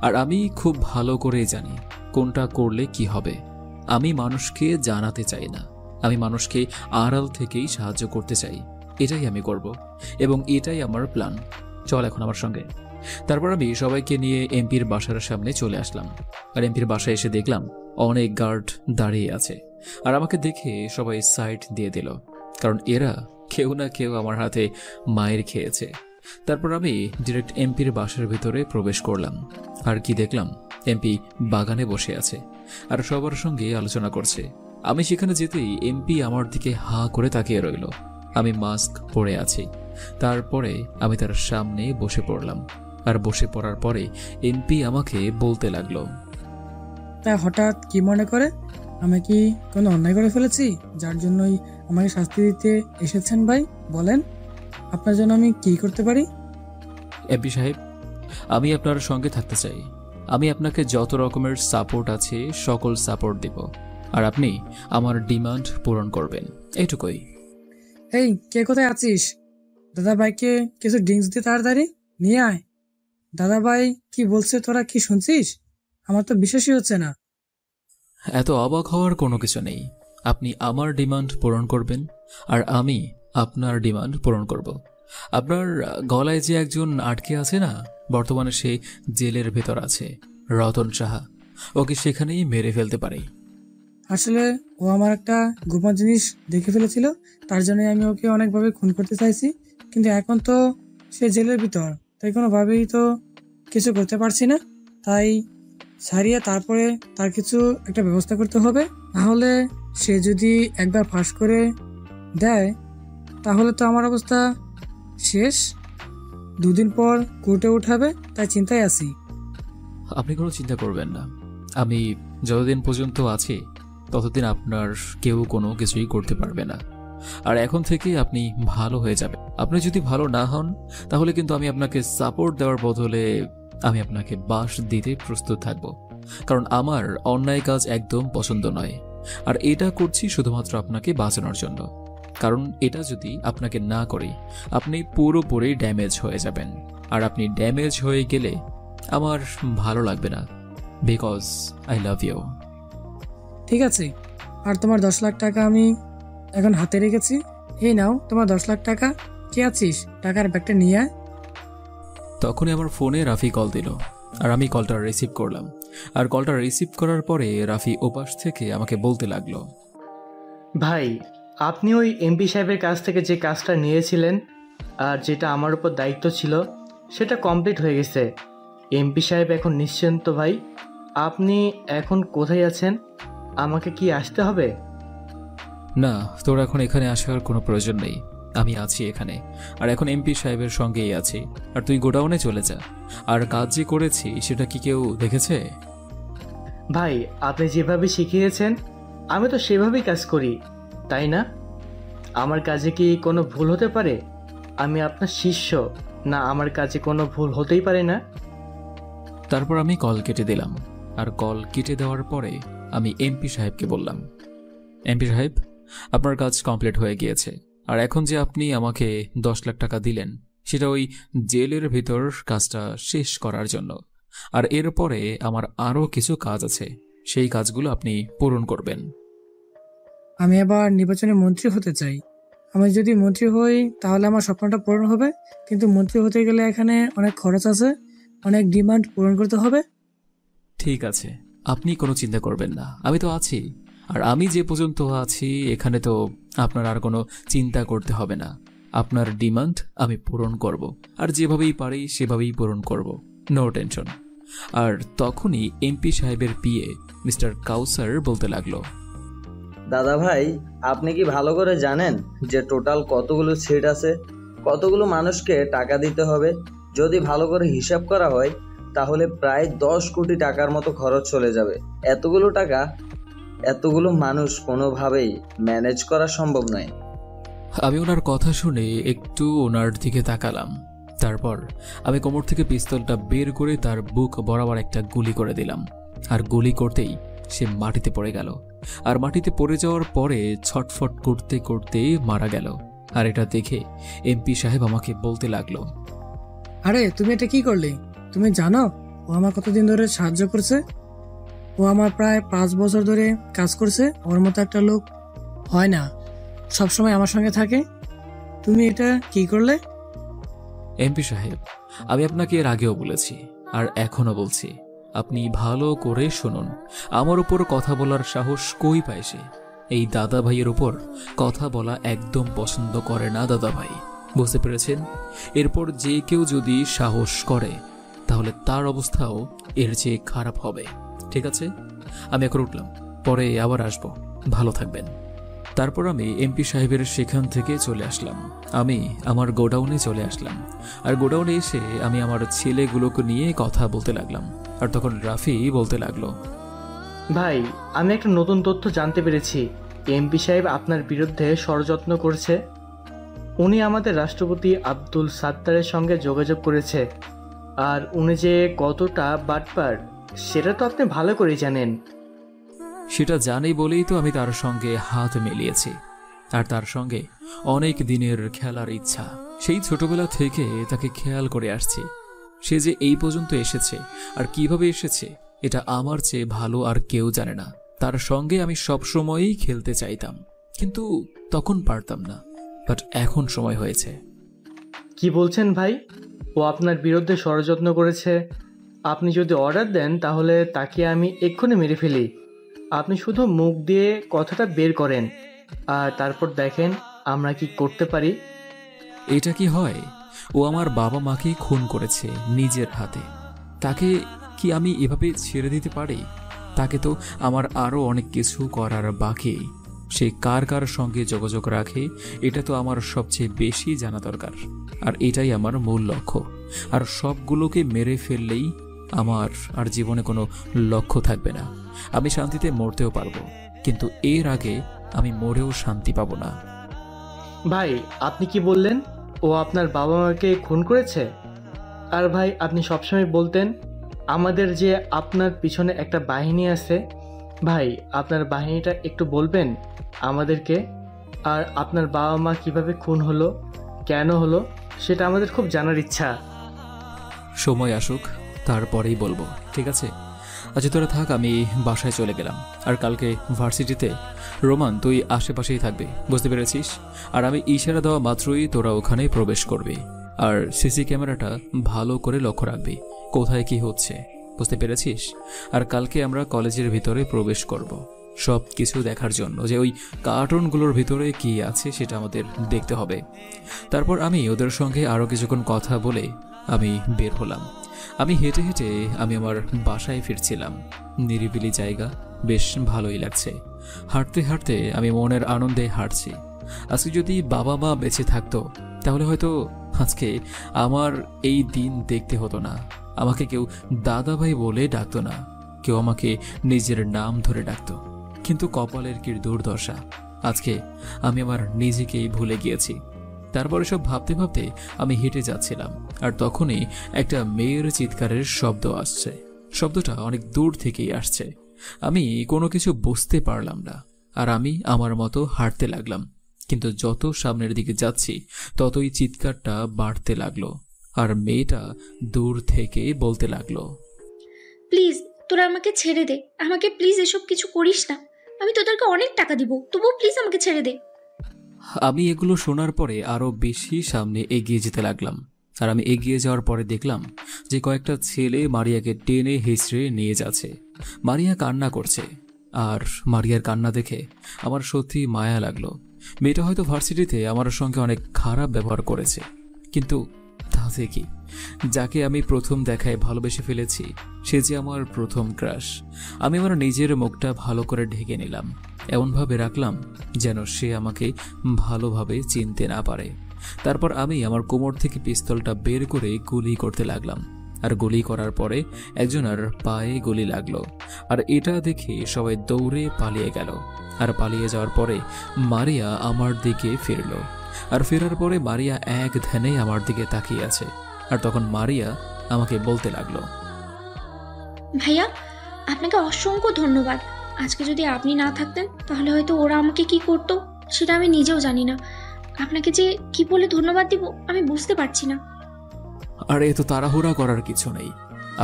আর আমি খুব ভালো করেই জানি কোনটা করলে কি হবে। আমি মানুষকে জানাতে চাই না, আমি মানুষকে আড়াল থেকেই সাহায্য করতে চাই। এটাই আমি করব এবং এটাই আমার প্ল্যান। চল এখন আমার সঙ্গে। তারপর আমি সবাইকে নিয়ে এমপির বাসার সামনে চলে আসলাম। আর এমপির বাসায় এসে দেখলাম অনেক গার্ড দাঁড়িয়ে আছে। আর আমাকে দেখে সবাই সাইড দিয়ে দিল, কারণ এরা কেউ না কেউ আমার হাতে মায়ের খেয়েছে। তারপর আমি ডিরেক্ট এমপির বাসার ভিতরে প্রবেশ করলাম। আর কি দেখলাম, এমপি বাগানে বসে আছে আর সবার সঙ্গে আলোচনা করছে। আমি সেখানে যেতেই এমপি আমার দিকে হা করে তাকিয়ে রইল। আমি মাস্ক পরে আছি। তারপরে আমি তার সামনে বসে পড়লাম। আর বসে পড়ার পরে এমপি আমাকে বলতে লাগলো, তা হঠাৎ কি মনে করে? আমি কি কোনো অন্যায় করে ফেলেছি যার জন্যই আমাকে শাস্তি দিতে এসেছেন? ভাই বলেন, আপনার জন্য আমি কি করতে পারি? এমপি সাহেব, আমি আপনার সঙ্গে থাকতে চাই। আমি আপনাকে যত রকমের সাপোর্ট আছে সকল সাপোর্ট দেব, আর আপনি আমার ডিমান্ড পূরণ করবেন, এইটুকুই। এই, কে কোথায় আছিস? দাদা ভাইকে কিছু ড্রিঙ্কস দিয়ে তাড়াতাড়ি নিয়ে আয়। দাদা ভাই কি বলছে তোরা কি শুনছিস? আমার তো বিশ্বাসই হচ্ছে না। এত অবাক হওয়ার কোনো কিছু নেই। আপনি আমার ডিমান্ড পূরণ করবেন আর আমি আপনার ডিমান্ড পূরণ করব। আপনার গলায় যে একজন আটকে আছে না, বর্তমানে সে জেলের ভেতর আছে, রতন সাহা। ওকে সেখানেই মেরে ফেলতে পারি। আসলে ও আমার একটা গোপন জিনিস দেখে ফেলেছিল, তার জন্য আমি ওকে অনেকভাবে খুন করতে চাইছি। কিন্তু এখন তো সে জেলের ভিতর, তাই কোনোভাবেই তো কিছু করতে পারছি না। তাই ছাড়িয়ে তারপরে তার কিছু একটা ব্যবস্থা করতে হবে। নাহলে সে যদি একবার ফাঁস করে দেয় তাহলে তো আমার অবস্থা শেষ। দুদিন পর কোর্টে উঠাবে, তাই চিন্তায় আছি। আপনি কোনো চিন্তা করবেন না। আমি যতদিন পর্যন্ত আছি ততদিন আপনার কেউ কোনো কিছুই করতে পারবে না। আর এখন থেকে আপনি ভালো হয়ে যাবেন। আপনি যদি ভালো না হন তাহলে কিন্তু আমি আপনাকে সাপোর্ট দেওয়ার বদলে আমি আপনাকে বাস দিতে প্রস্তুত থাকব। কারণ আমার অন্যায় কাজ একদম পছন্দ নয়, আর এটা করছি শুধুমাত্র আপনাকে বাঁচানোর জন্য। কারণ এটা যদি আপনাকে না করি আপনি পুরোপুরি ড্যামেজ হয়ে যাবেন, আর আপনি ড্যামেজ হয়ে গেলে আমার ভালো লাগবে না, বিকজ আই লাভ ইউ। ঠিক আছে, আর তোমার 10 লাখ টাকা আমি এখন হাতে রেখেছি। এই নাও তোমার 10 লাখ টাকা। কে আছিস? টাকার ব্যাগটা নিয়ে আয়। তখনই আমার ফোনে রাফি কল দিল, আর আমি কলটা রিসিভ করলাম। আর কলটা রিসিভ করার পরে রাফি ওপাশ থেকে আমাকে বলতে লাগলো, ভাই, আপনি ওই এমপি সাহেবের কাছ থেকে যে কাজটা নিয়েছিলেন আর যেটা আমার উপর দায়িত্ব ছিল সেটা কমপ্লিট হয়ে গেছে। এমপি সাহেব এখন নিশ্চিন্ত। ভাই, আপনি এখন কোথায় আছেন? আমাকে কি আসতে হবে? না, তোর এখন এখানে আসার কোনো প্রয়োজন নেই। আমি আছি এখানে, আর এখন এমপি সাহেবের সঙ্গেই আছি। আর তুই গোডাউনে চলে যা। আর কাজ যে করেছি সেটা কি কেউ দেখেছে? ভাই, আপনি যেভাবে শিখিয়েছেন আমি তো সেভাবেই কাজ করি, তাই না? আমার কাজে কি কোনো ভুল হতে পারে? আমি আপনার শিষ্য না, আমার কাজে কোনো ভুল হতেই পারে না। তারপর আমি কল কেটে দিলাম। আর কল কেটে দেওয়ার পরে আমি এমপি সাহেবকে বললাম, এমপি সাহেব, আপনার কাজ কমপ্লিট হয়ে গিয়েছে। আর এখন যে আপনি আমাকে 10 লাখ টাকা দিলেন সেটা ওই জেলের ভিতর কাজটা শেষ করার জন্য। আর এরপরে আমার আরও কিছু কাজ আছে, সেই কাজগুলো আপনি পূরণ করবেন। আমি আবার নির্বাচনে মন্ত্রী হতে চাই, আমি যদি মন্ত্রী হই তাহলে আমার স্বপ্নটা পূরণ হবে, কিন্তু মন্ত্রী হতে গেলে এখানে অনেক খরচ আছে, অনেক ডিমান্ড পূরণ করতে হবে। ঠিক আছে, আপনি কোনো চিন্তা করবেন না, আমি তো আছি। আর আমি যে পর্যন্ত আছি এখানে তো আপনার আর কোনো চিন্তা করতে হবে না। আপনার ডিমান্ড আমি পূরণ করব, আর যেভাবেই পারি সেভাবেই পূরণ করব, নো টেনশন। আর তখনই এমপি সাহেবের পিএ মিস্টার কাউসার বলতে লাগলো, দাদা ভাই, আপনি কি ভালো করে জানেন যে টোটাল কতগুলো সিট আছে, কতগুলো মানুষকে টাকা দিতে হবে? যদি ভালো করে হিসাব করা হয় তাহলে প্রায় 10 কোটি টাকার মতো খরচ চলে যাবে। এতগুলো টাকা, এতগুলো মানুষ কোনোভাবেই ম্যানেজ করা সম্ভব নয়। আমি ওনার কথা শুনে একটু ওনার দিকে তাকালাম। তারপর আমি কোমর থেকে পিস্তলটা বের করে তার বুক বরাবর একটা গুলি করে দিলাম। আর গুলি করতেই সে মাটিতে পড়ে গেল। আর মাটিতে পড়ে যাওয়ার পরে ছটফট করতে করতে মারা গেল। আর এটা দেখে এমপি সাহেব আমাকে বলতে লাগলো, আরে তুমি এটা কি করলে? তুমি জানো ও আমার কতদিন ধরে সাহায্য করছে? ও আমার প্রায় 5 বছর ধরে কাজ করছে। ওর মতো একটা লোক হয় না, সবসময় আমার সঙ্গে থাকে। তুমি এটা কি করলে? এমপি সাহেব, আমি আপনাকে এর আগেও বলেছি আর এখনো বলছি, আপনি ভালো করে শুনুন। আমার উপর কথা বলার সাহস কই পায় সে? এই দাদা ভাইয়ের উপর কথা বলা একদম পছন্দ করে না দাদা ভাই, বুঝতে পেরেছেন? এরপর যে কেউ যদি সাহস করে তাহলে তার অবস্থাও এর চেয়ে খারাপ হবে। ঠিক আছে, আমি এখন উঠলাম, পরে আবার আসবো, ভালো থাকবেন। তারপর আমি এমপি সাহেবের সেখান থেকে চলে আসলাম। আমি আমার গোডাউনে চলে আসলাম। আর গোডাউনে এসে আমি আমার ছেলেগুলোকে নিয়ে কথা বলতে লাগলাম। আর তখন রাফি বলতে লাগলো, ভাই, আমি একটা নতুন তথ্য জানতে পেরেছি। এমপি সাহেব আপনার বিরুদ্ধে ষড়যত্ন করছে। উনি আমাদের রাষ্ট্রপতি আব্দুল সাত্তারের সঙ্গে যোগাযোগ করেছে। আর উনি যে কতটা বাটপার সেটা তো আপনি ভালো করে জানেন। সেটা জানি বলেই তো আমি তার সঙ্গে হাত মিলিয়েছি। আর তার সঙ্গে অনেক দিনের খেলার ইচ্ছা, সেই ছোটবেলা থেকে তাকে খেয়াল করে আসছি। সে যে এই পর্যন্ত এসেছে আর কিভাবে এসেছে এটা আমার চেয়ে ভালো আর কেউ জানে না। তার সঙ্গে আমি সবসময়ই খেলতে চাইতাম, কিন্তু তখন পারতাম না। বাট এখন সময় হয়েছে। কি বলছেন ভাই? ও আপনার বিরুদ্ধে ষড়যত্ন করেছে। আপনি যদি অর্ডার দেন তাহলে তাকে আমি এক্ষুনি মেরে ফেলি। আপনি শুধু মুখ দিয়ে কথাটা বের করেন আর তারপর দেখেন আমরা কি করতে পারি। এটা কি হয়? ও আমার বাবা মাকে খুন করেছে নিজের হাতে। তাকে কি আমি এভাবে ছেড়ে দিতে পারি? তাকে তো আমার আরও অনেক কিছু করার বাকি। সে কার কার সঙ্গে যোগাযোগ রাখে এটা তো আমার সবচেয়ে বেশি জানা দরকার। আর এটাই আমার মূল লক্ষ্য। আর সবগুলোকে মেরে ফেললেই আমার আর জীবনে কোনো লক্ষ্য থাকবে না। আমি শান্তিতে মরতেও পারবো, কিন্তু এর আগে আমি মরেও শান্তি পাবো না। ভাই, আপনি কি বললেন? ও আপনার বাবা মাকে খুন করেছে? আর ভাই, আপনি সবসময় বলতেন আমাদের যে আপনার পিছনে একটা বাহিনী আছে। ভাই, আপনার বাহিনীটা একটু বলবেন আমাদেরকে? আর আপনার বাবা মা কিভাবে খুন হলো, কেন হলো, সেটা আমাদের খুব জানার ইচ্ছা। সময় আসুক, তারপরেই বলবো, ঠিক আছে? আচ্ছা তোরা থাক, আমি বাসায় চলে গেলাম। আর কালকে ভার্সিটিতে রোমান তুই আশেপাশেই থাকবি, বুঝতে পেরেছিস? আর আমি ইশারা দেওয়া মাত্রই তোরা ওখানে প্রবেশ করবি। আর সিসি ক্যামেরাটা ভালো করে লক্ষ্য রাখবি, কোথায় কি হচ্ছে, বুঝতে পেরেছিস? আর কালকে আমরা কলেজের ভিতরে প্রবেশ করব সব কিছু দেখার জন্য, যে ওই কার্টুনগুলোর ভিতরে কি আছে সেটা আমাদের দেখতে হবে। তারপর আমি ওদের সঙ্গে আরও কিছুক্ষণ কথা বলে আমি বের হলাম। আমি হেঁটে হেঁটে আমি আমার বাসায় ফিরছিলাম। নিরিবিলি জায়গা, বেশ ভালোই লাগছে। হাঁটতে হাঁটতে আমি মনের আনন্দে হাঁটছি। আজকে যদি বাবা মা বেঁচে থাকতো তাহলে হয়তো আজকে আমার এই দিন দেখতে হতো না। আমাকে কেউ দাদা ভাই বলে ডাকতো না, কেউ আমাকে নিজের নাম ধরে ডাকতো। কিন্তু কপালের কি দুর্দশা, আজকে আমি আমার নিজেকেই ভুলে গিয়েছি। তারপরে সব ভাবতে ভাবতে আমি হেঁটে যাচ্ছিলাম। আর তখনই একটা মেয়ের চিৎকারের শব্দ আসছে। শব্দটা অনেক দূর থেকেই আসছে। আমি কোনো কিছু বুঝতে পারলাম না। আর আমি আমার মতো হাঁটতে লাগলাম। কিন্তু যত সামনের দিকে যাচ্ছি ততই চিৎকারটা বাড়তে লাগলো। আর মেয়েটা দূর থেকে বলতে লাগলো, প্লিজ তোরা আমাকে ছেড়ে দে, আমাকে প্লিজ এসব কিছু করিস না। আমি তোদেরকে অনেক টাকা দিব, তবুও প্লিজ আমাকে ছেড়ে দে। আমি এগুলো শোনার পরে আরও বেশি সামনে এগিয়ে যেতে লাগলাম। আর আমি এগিয়ে যাওয়ার পরে দেখলাম যে কয়েকটা ছেলে মারিয়াকে টেনে হেঁচড়ে নিয়ে যাচ্ছে। মারিয়া কান্না করছে, আর মারিয়ার কান্না দেখে আমার সত্যি মায়া লাগলো। মেয়েটা হয়তো ভার্সিটিতে আমার সঙ্গে অনেক খারাপ ব্যবহার করেছে, কিন্তু তাতে কি, যাকে আমি প্রথম দেখায় ভালোবেসে ফেলেছি সে যে আমার প্রথম ক্রাশ। আমি আমার নিজের মুখটা ভালো করে ঢেকে নিলাম, এমনভাবে রাখলাম যেন সে আমাকে ভালোভাবে চিনতে না পারে। তারপর আমি আমার কোমর থেকে পিস্তলটা বের করে গুলি করতে লাগলাম। আর গুলি করার পরে একজনের পায়ে গুলি লাগলো, আর এটা দেখে সবাই দৌড়ে পালিয়ে গেল। আর পালিয়ে যাওয়ার পরে মারিয়া আমার দিকে ফিরল, আর ফেরার পরে মারিয়া এক ধ্যানে আমার দিকে তাকিয়ে আছে। আর তখন মারিয়া আমাকে বলতে লাগলো, ভাইয়া, আপনাকে অসংখ্য ধন্যবাদ। আজকে যদি আপনি না থাকতেন তাহলে হয়তো ওরা আমাকে কি করতো সেটা আমি নিজেও জানি না। আপনাকে যে কি বলে ধন্যবাদ দিব আমি বুঝতে পারছি না। আর এত তাড়াহুড়া করার কিছু নেই,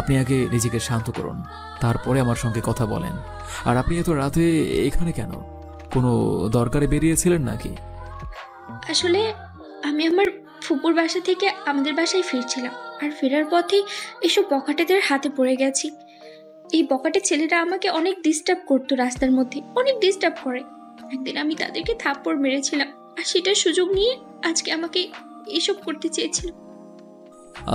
আপনি আগে নিজেকে শান্ত করুন, তারপরে আমার সঙ্গে কথা বলেন। আর আপনি এত রাতে এখানে কেন? কোনো দরকারে বেরিয়েছিলেন নাকি? আসলে আমি আমার ফুপুর বাসা থেকে আমাদের বাসায় ফিরছিলাম, আর ফেরার পথে এসব বখাটেদের হাতে পড়ে গেছি। এই বখাটে ছেলেরা আমাকে অনেক ডিস্টার্ব করতো, রাস্তার মধ্যে অনেক ডিস্টার্ব করে। একদিন আমি তাদেরকে থাপ্পড় মেরেছিলাম, আর সেটার সুযোগ নিয়ে আজকে আমাকে এসব করতে চেয়েছিল।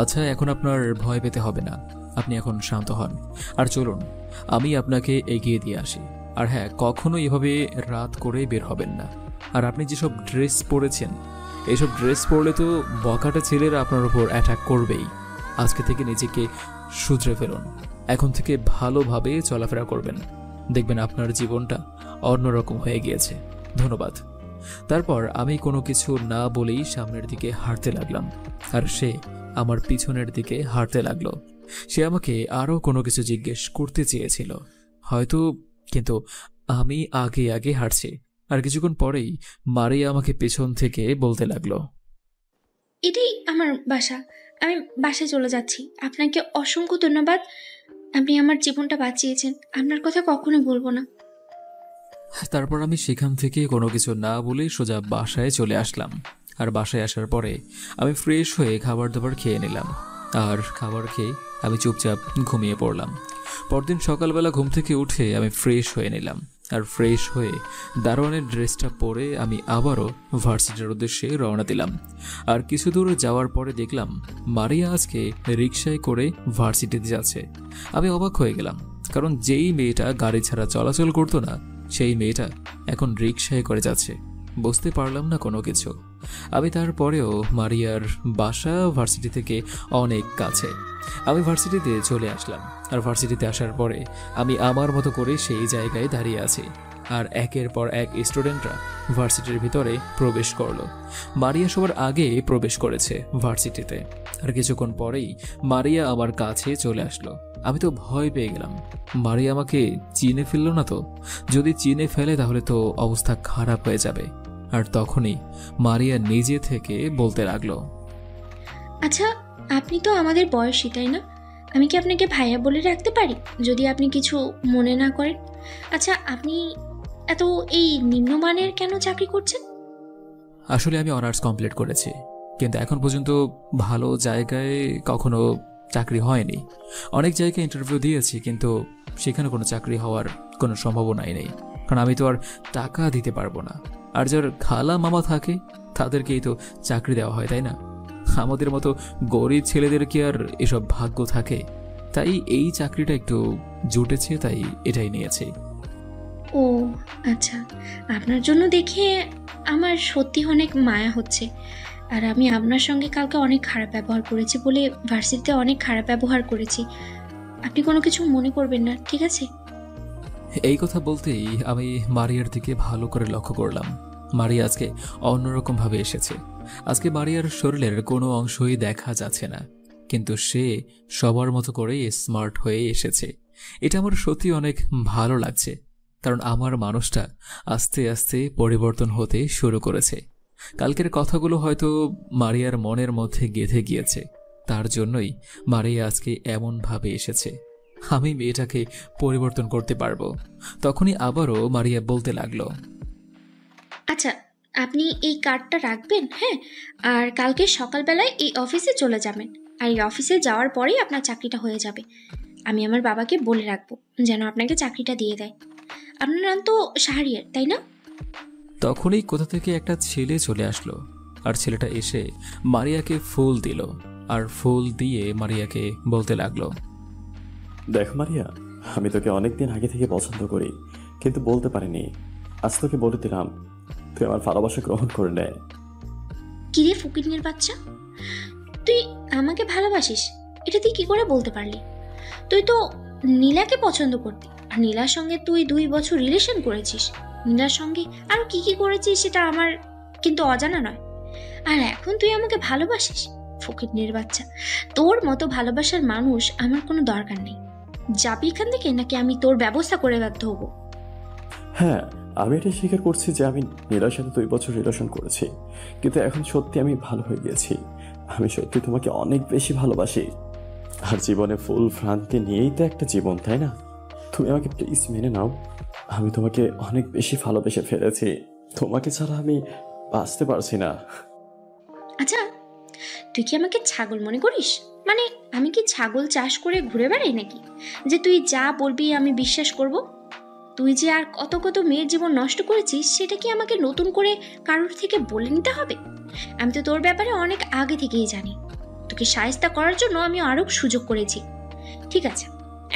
আচ্ছা, এখন আপনার ভয় পেতে হবে না, আপনি এখন শান্ত হন। আর চলুন, আমি আপনাকে এগিয়ে দিয়ে আসি। আর হ্যাঁ, কখনো এভাবে রাত করে বের হবেন না। আর আপনি যেসব ড্রেস পরেছেন, এইসব ড্রেস পরলে তো বখাটে ছেলেরা আপনার উপর অ্যাটাক করবেই। আজকে থেকে নিজেকে শুধরে ফেলুন, এখন থেকে ভালোভাবে চলাফেরা করবেন, দেখবেন আপনার জীবনটা অন্যরকম হয়ে গিয়েছে। ধন্যবাদ। তারপর আমি কোনো কিছু না বলেই সামনের দিকে হাঁটতে লাগলাম, আর সে আমার পিছনের দিকে হাঁটতে লাগলো। সে আমাকে আরও কোনো কিছু জিজ্ঞেস করতে চেয়েছিল হয়তো, কিন্তু আমি আগে আগে হাঁটছি। আর কিছুক্ষণ পরেই মারিয়া আমাকে পেছন থেকে বলতে লাগলো, এটাই আমার বাসা, আমি বাসায় চলে যাচ্ছি। আপনাকে অসংখ্য ধন্যবাদ, আপনি আমার জীবনটা বাঁচিয়েছেন, আপনার কথা কখনো বলবো না। তারপর আমি সেখান থেকে কোনো কিছু না বলে সোজা বাসায় চলে আসলাম। আর বাসায় আসার পরে আমি ফ্রেশ হয়ে খাবার দাবার খেয়ে নিলাম। আর খাবার খেয়ে আমি চুপচাপ ঘুমিয়ে পড়লাম। পরদিন সকালবেলা ঘুম থেকে উঠে আমি ফ্রেশ হয়ে নিলাম। আর ফ্রেশ হয়ে দারোয়ানের ড্রেসটা পরে আমি আবারও ভার্সিটির উদ্দেশ্যে রওনা দিলাম। আর কিছু দূর যাওয়ার পরে দেখলাম মারিয়া আজকে রিকশায় করে ভার্সিটিতে যাচ্ছে। আমি অবাক হয়ে গেলাম, কারণ যেই মেয়েটা গাড়ি ছাড়া চলাচল করতো না, সেই মেয়েটা এখন রিকশায় করে যাচ্ছে। বুঝতে পারলাম না কোনো কিছু। আমি তারপরেও মারিয়ার বাসা ভার্সিটি থেকে অনেক কাছে। আমি ভার্সিটিতে চলে আসলাম। আর ভার্সিটিতে আসার পরে আমি আমার মতো করে সেই জায়গায় দাঁড়িয়ে আছি। আর একের পর এক স্টুডেন্টরা ভার্সিটির ভিতরে প্রবেশ করলো। মারিয়া সবার আগে প্রবেশ করেছে ভার্সিটিতে। আর কিছুক্ষণ পরেই মারিয়া আমার কাছে চলে আসলো। আমি তো ভয় পেয়ে গেলাম, মারিয়া আমাকে চিনে ফেললো না তো? যদি চিনে ফেলে তাহলে তো অবস্থা খারাপ হয়ে যাবে। আর তখনই মারিয়া নিজে থেকে বলতে লাগলো, আচ্ছা, আপনি তো আমাদের বয়সী, তাই না? আমি কি আপনাকে ভাইয়া বলে রাখতে পারি, যদি আপনি কিছু মনে না করেন? আচ্ছা, আপনি এত এই নিম্নমানের কেন চাকরি করছেন? আসলে আমি অনার্স কমপ্লিট করেছি, কিন্তু এখন পর্যন্ত ভালো জায়গায় কখনো চাকরি হয়নি। অনেক জায়গায় ইন্টারভিউ দিয়েছি, কিন্তু সেখানে কোনো চাকরি হওয়ার কোনো সম্ভাবনাই নেই, কারণ আমি তো আর টাকা দিতে পারবো না। আর যার খালা মামা থাকে তাদেরকেই তো চাকরি দেওয়া হয়, তাই না? আমাদের মতো গরিব ছেলেদের কি আর এসব ভাগ্য থাকে? তাই এই চাকরিটা একটু জুটেছে, তাই এটাই নিয়েছি। ও আচ্ছা, আপনার জন্য দেখে আমার সত্যি অনেক মায়া হচ্ছে। আর আমি আপনার সঙ্গে কালকে অনেক খারাপ ব্যবহার করেছি বলে ভার্সিটিতে অনেক খারাপ ব্যবহার করেছি। আপনি কোনো কিছু মনে করবেন না, ঠিক আছে? এই কথা বলতেই আমি মারিয়ার দিকে ভালো করে লক্ষ্য করলাম। মারিয়া আজকে অন্যরকম ভাবে এসেছে। আজকে মারিয়ার শরীরের কোনো অংশই দেখা যাচ্ছে না, কিন্তু সে সবার মতো করে স্মার্ট হয়ে এসেছে। এটা আমার সত্যি অনেক ভালো লাগছে, কারণ আমার মানুষটা আস্তে আস্তে পরিবর্তন হতে শুরু করেছে। কালকের কথাগুলো হয়তো মারিয়ার মনের মধ্যে গেঁথে গিয়েছে, তার জন্যই মারিয়া আজকে এমনভাবে এসেছে। আমি মেয়েটাকে পরিবর্তন করতে পারবো। তখনই আবারও মারিয়া বলতে লাগলো, আচ্ছা, আপনি এই কার্ডটা রাখবেন, হ্যাঁ? আর কালকে সকালবেলায় এই অফিসে চলে যাবেন। আর এই অফিসে যাওয়ার পরেই আপনার চাকরিটা হয়ে যাবে। আমি আমার বাবাকে বলে রাখবো যেন আপনাকে চাকরিটা দিয়ে দেয়। আপনার নাম তো শাহরিয়ার, তাই না? তখনই কোথা থেকে একটা ছেলে চলে আসলো, আর ছেলেটা এসে মারিয়াকে ফুল দিল, আর ফুল দিয়ে মারিয়াকে বলতে লাগলো, দেখ মারিয়া, আমি তোকে অনেকদিন আগে থেকে পছন্দ করি, কিন্তু বলতে পারিনি। আজ তোকে বলে দিলাম, তুই আমার ভালোবাসা গ্রহণ করে নে। কিরে ফকিন্নের বাচ্চা, তুই আমাকে ভালোবাসিস? এটা তুই কি করে বলতে পারলি? তুই তো নীলাকে পছন্দ করতি, আর নীলার সঙ্গে তুই 2 বছর রিলেশন করেছিস। নীলার সঙ্গে আরো কি কি করেছিস সেটা আমার কিন্তু অজানা নয়। আর এখন তুই আমাকে ভালোবাসিস? ফকিন্নের বাচ্চা, তোর মতো ভালোবাসার মানুষ আমার কোনো দরকার নেই। যাবি এখান থেকে, নাকি আমি তোর ব্যবস্থা করে ব্যর্থ হবো? হ্যাঁ, আমি এটা স্বীকার করছি যে আমি নীলার সাথে 2 বছর রিলেশন করেছি, কিন্তু এখন সত্যি আমি ভালো হয়ে গেছি। আমি সত্যি তোমাকে অনেক বেশি ভালোবাসি। আর জীবনে ফুল ভ্রান্তি নিয়েই তো একটা জীবন, তাই না? তুমি আমাকে প্লিজ মেনে নাও। আমি তোমাকে অনেক বেশি ভালোবেসে ফেলেছি। তোমাকে ছাড়া আমি বাঁচতে পারছি না। আচ্ছা, তুই কি আমাকে ছাগল মনে করিস? মানে আমি কি ছাগল চাষ করে ঘুরে বেড়াই নাকি, যে তুই যা বলবি আমি বিশ্বাস করব? তুই যে আর কত কত মেয়ের জীবন নষ্ট করেছিস, সেটা কি আমাকে নতুন করে কারোর থেকে বলে নিতে হবে? আমি তো তোর ব্যাপারে অনেক আগে থেকেই জানি। তোকে শায়েস্তা করার জন্য আমি আরো সুযোগ করেছি। ঠিক আছে,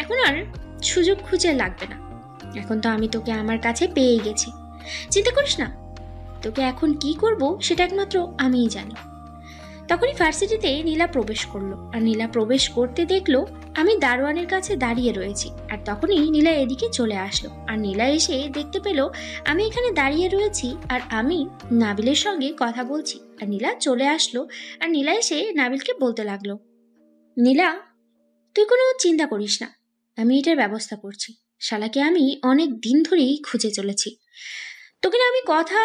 এখন আর সুযোগ খুঁজে লাগবে না। এখন তো আমি তোকে আমার কাছে পেয়ে গেছি। চিন্তা করিস না, তোকে এখন কি করব সেটা একমাত্র আমিই জানি। তখনই ভার্সিটিতে নীলা প্রবেশ করলো, আর নীলা প্রবেশ করতে দেখলো আমি দারোয়ানের কাছে দাঁড়িয়ে রয়েছি। আর তখনই নীলা এদিকে চলে আসলো, আর নীলা এসে দেখতে পেল আমি এখানে দাঁড়িয়ে রয়েছি আর আমি নাবিলের সঙ্গে কথা বলছি। আর নীলা চলে আসলো, আর নীলা এসে নাবিলকে বলতে লাগলো, নীলা তুই কোনো চিন্তা করিস না, আমি এটার ব্যবস্থা করছি। শালাকে আমি অনেক দিন ধরেই খুঁজে চলেছি। তোকে না আমি কথা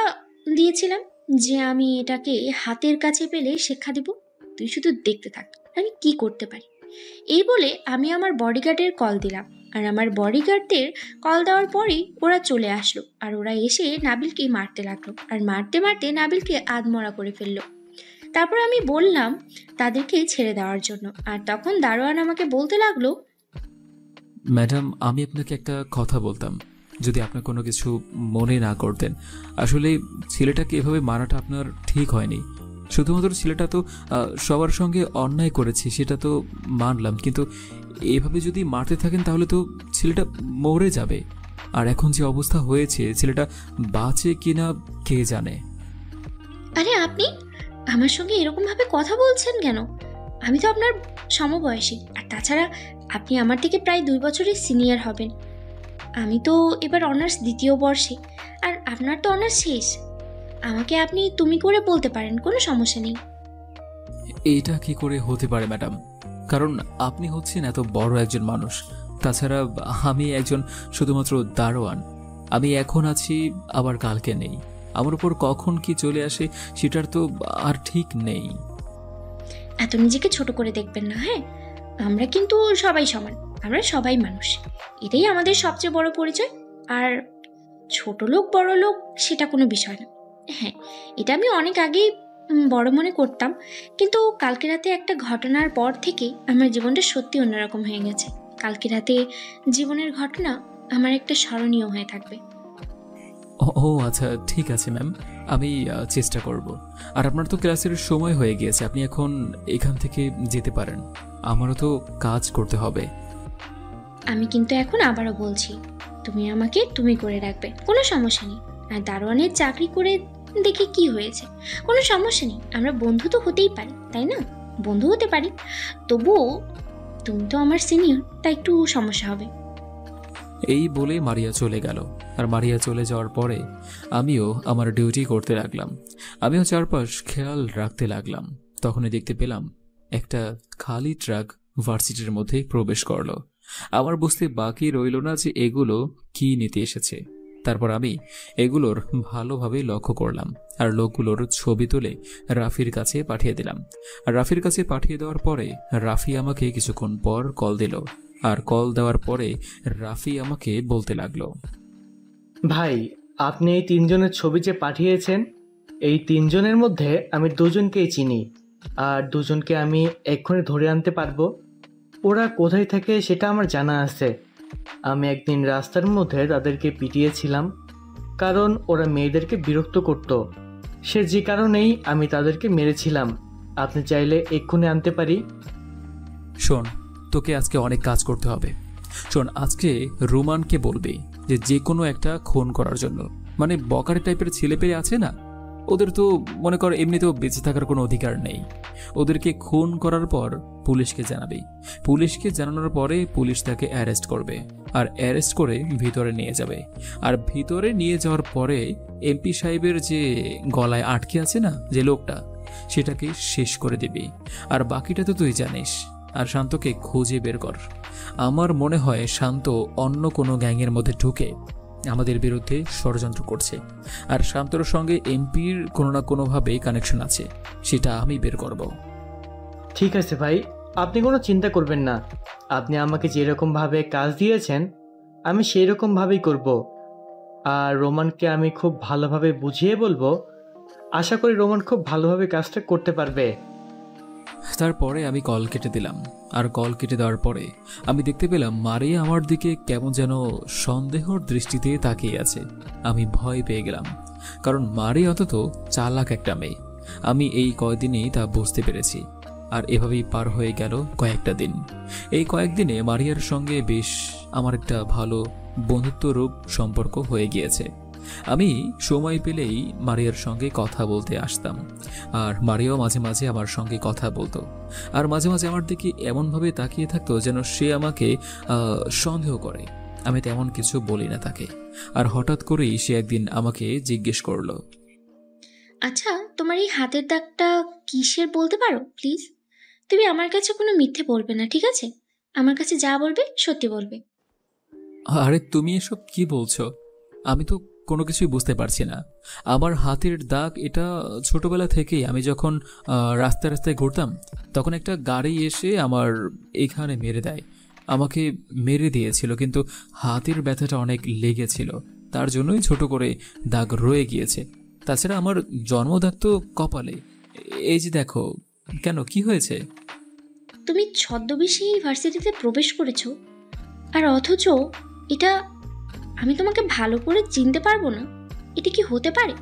দিয়েছিলাম যে আমি এটাকে হাতের কাছে পেলে শিক্ষা দিব, তুই শুধু দেখতে থাক আমি কি করতে পারি। এই বলে আমি আমার বডিগার্ডের কল দিলাম, আর আমার বডিগার্ডদের কল দেওয়ার পরেই ওরা চলে আসলো। আর ওরা এসে নাবিলকে মারতে লাগলো, আর মারতে মারতে নাবিলকে আধমরা করে ফেললো। তারপর আমি বললাম তাদেরকে ছেড়ে দেওয়ার জন্য। আর তখন দারোয়ান আমাকে বলতে লাগলো, ম্যাডাম আমি আপনাকে একটা কথা বলতাম, যদি আপনার কোনো কিছু মনে না করতেন। আসলে ছেলেটাকে এভাবে মারাটা আপনার ঠিক হয়নি। শুধুমাত্র ছেলেটা তো সবার সঙ্গে অন্যায় করেছে, সেটা তো মানলাম, কিন্তু এভাবে যদি মারতে থাকেন তাহলে তো ছেলেটা মরে যাবে। আর এখন যে অবস্থা হয়েছে, ছেলেটা বাঁচে কিনা কে জানে। আরে আপনি আমার সঙ্গে এরকম ভাবে কথা বলছেন কেন? আমি তো আপনার সমবয়সী, আর তাছাড়া আপনি আমার থেকে প্রায় 2 বছরের সিনিয়র হবেন। আমি তো এবার অনার্স 2য় বর্ষে, আর আপনার তো অনার্স শেষ। আমাকে আপনি তুমি করে বলতে পারেন, কোনো সমস্যা নেই। এইটা কি করে হতে পারে ম্যাডাম? কারণ আপনি হচ্ছেন এত বড় একজন মানুষ, তাছাড়া আমি একজন শুধুমাত্র দারোয়ান। আমি এখন আছি, আবার কালকে নেই। আমার উপর কখন কি চলে আসে সেটার তো আর ঠিক নেই। এত নিজেকে ছোট করে দেখবেন না, হ্যাঁ? আমরা কিন্তু সবাই সমান, আমরা সবাই মানুষ। এটাই আমাদের সবচেয়ে বড় পরিচয়। আর ছোট লোক বড় লোক সেটা কোনো বিষয় না। হ্যাঁ, এটা আমি অনেক আগেই বড় মনে করতাম, কিন্তু কালকে রাতে একটা ঘটনার পর থেকে আমার জীবনটা সত্যি অন্যরকম হয়ে গেছে। কালকে রাতে জীবনের ঘটনা আমার একটা স্মরণীয় হয়ে থাকবে। ও আচ্ছা, ঠিক আছে ম্যাম, আমি চেষ্টা করব। আর আপনার তো ক্লাসের সময় হয়ে গিয়েছে, আপনি এখন এখান থেকে যেতে পারেন। আমারও তো কাজ করতে হবে। আমি কিন্তু এখন আবারও বলছি, তুমি আমাকে তুমি করে রাখবে, কোনো সমস্যা নেই। আর দারোয়ানের চাকরি করে দেখে কি হয়েছে, কোনো সমস্যা নেই। আমরা বন্ধু তো হতেই পারি, তাই না? বন্ধু হতে পারি, তবুও তুমি তো আমার সিনিয়র, তাই একটু সমস্যা হবে। এই বলে মারিয়া চলে গেল। আর মারিয়া চলে যাওয়ার পরে আমিও আমার ডিউটি করতে লাগলাম। আমিও চারপাশ খেয়াল রাখতে লাগলাম। তখনই দেখতে পেলাম একটা খালি ট্রাক ভার্সিটির মধ্যে প্রবেশ করলো। আমার বুঝতে বাকি রইল না যে এগুলো কি নিতে এসেছে। তারপর আমি এগুলোর ভালোভাবে লক্ষ্য করলাম, আর লোকগুলোর ছবি তুলে রাফির কাছে পাঠিয়ে দিলাম। আর রাফির কাছে পাঠিয়ে দেওয়ার পরে রাফি আমাকে কিছুক্ষণ পর কল দিল। আর কল দেওয়ার পরে রাফি আমাকে বলতে লাগলো, ভাই, আপনি এই 3 জনের ছবি যে পাঠিয়েছেন, এই তিনজনের মধ্যে আমি দুজনকেই চিনি, আর দুজনকে আমি এক্ষুনি ধরে আনতে পারবো। ওরা কোথায় থাকে সেটা আমার জানা আছে। আমি একদিন রাস্তার মধ্যে তাদেরকে পিটিয়েছিলাম, কারণ ওরা মেয়েদেরকে বিরক্ত করত। সে যে কারণেই আমি তাদেরকে মেরেছিলাম। আপনি চাইলে এক্ষুনি আনতে পারি। শোন, তোকে আজকে অনেক কাজ করতে হবে। শোন, আজকে রোমানকে বলবি যে কোনো একটা খুন করার জন্য, মানে বকারে টাইপের ছেলেপেলে আছে না, ওদের তো মনে কর এমনিতেও বেঁচে থাকার কোনো অধিকার নেই। ওদেরকে খুন করার পর পুলিশকে জানাবি। পুলিশকে জানানোর পরে পুলিশ তাকে অ্যারেস্ট করবে, আর অ্যারেস্ট করে ভিতরে নিয়ে যাবে। আর ভিতরে নিয়ে যাওয়ার পরে এমপি সাহেবের যে গলায় আটকে আছে না যে লোকটা, সেটাকে শেষ করে দিবি। আর বাকিটা তো তুই জানিস। আর শান্তকে খুঁজে বের কর। আমার মনে হয় শান্ত অন্য কোনো গ্যাংয়ের মধ্যে ঢুকে আমাদের বিরুদ্ধে ষড়যন্ত্র করছে, আর শান্তর সঙ্গে এমপির কোনো না কোনোভাবে কানেকশন আছে, সেটা আমি বের করব। ঠিক আছে ভাই, আপনি কোনো চিন্তা করবেন না। আপনি আমাকে যেরকমভাবে কাজ দিয়েছেন আমি সেই রকমভাবেই করব। আর রোমানকে আমি খুব ভালোভাবে বুঝিয়ে বলবো। আশা করি রোমান খুব ভালোভাবে কাজটা করতে পারবে। তারপরে আমি কল কেটে দিলাম। আর কল কেটে দেওয়ার পরে আমি দেখতে পেলাম মারিয়া আমার দিকে কেমন যেন সন্দেহর দৃষ্টিতে তাকিয়ে আছে। আমি ভয় পেয়ে গেলাম, কারণ মারিয়া অন্তত চালাক একটা মেয়ে। আমি এই কয়দিনেই তা বুঝতে পেরেছি। আর এভাবেই পার হয়ে গেল কয়েকটা দিন। এই কয়েকদিনে মারিয়ার সঙ্গে বেশ আমার একটা ভালো বন্ধুত্বরূপ সম্পর্ক হয়ে গিয়েছে। আমি সময় পেলেই মারিয়ার সঙ্গে কথা বলতে আসতাম, আর মারিয়াও মাঝে মাঝে আমার সঙ্গে কথা বলতো। আর মাঝে মাঝে আমার দিকে এমনভাবে তাকিয়ে থাকতো যেন সে আমাকে সন্দেহ করে। আমি তেমন কিছু বলি না তাকে। আর হঠাৎ করেই সে একদিন আমাকে জিজ্ঞেস করলো, আচ্ছা, তোমার এই হাতের দাগটা কিসের বলতে পারো প্লিজ? তুমি আমার কাছে কোনো মিথ্যে বলবে না, ঠিক আছে? আমার কাছে যা বলবে সত্যি বলবে। আরে তুমি এসব কি বলছো? আমি তো কোনো কিছুই বুঝতে পারছি না। আমার হাতের দাগ এটা ছোটবেলা থেকেই, আমি যখন রাস্তায় রাস্তায় ঘুরতাম তখন একটা গাড়ি এসে আমার এখানে মেরে দেয়। আমাকে মেরে দিয়েছিল, কিন্তু হাতের ব্যথাটা অনেক লেগেছিল, তার জন্যই ছোট করে দাগ রয়ে গিয়েছে। তাছাড়া আমার জন্মদাগ তো কপালে। এই যে দেখো। কেন, কি হয়েছে? তুমি ছদ্মবেশে ইউনিভার্সিটিতে প্রবেশ করেছো, আর অথচ এটা আমি তোমাকে ভালো করে চিনতে পারবো না? এটা কি হতে পারে?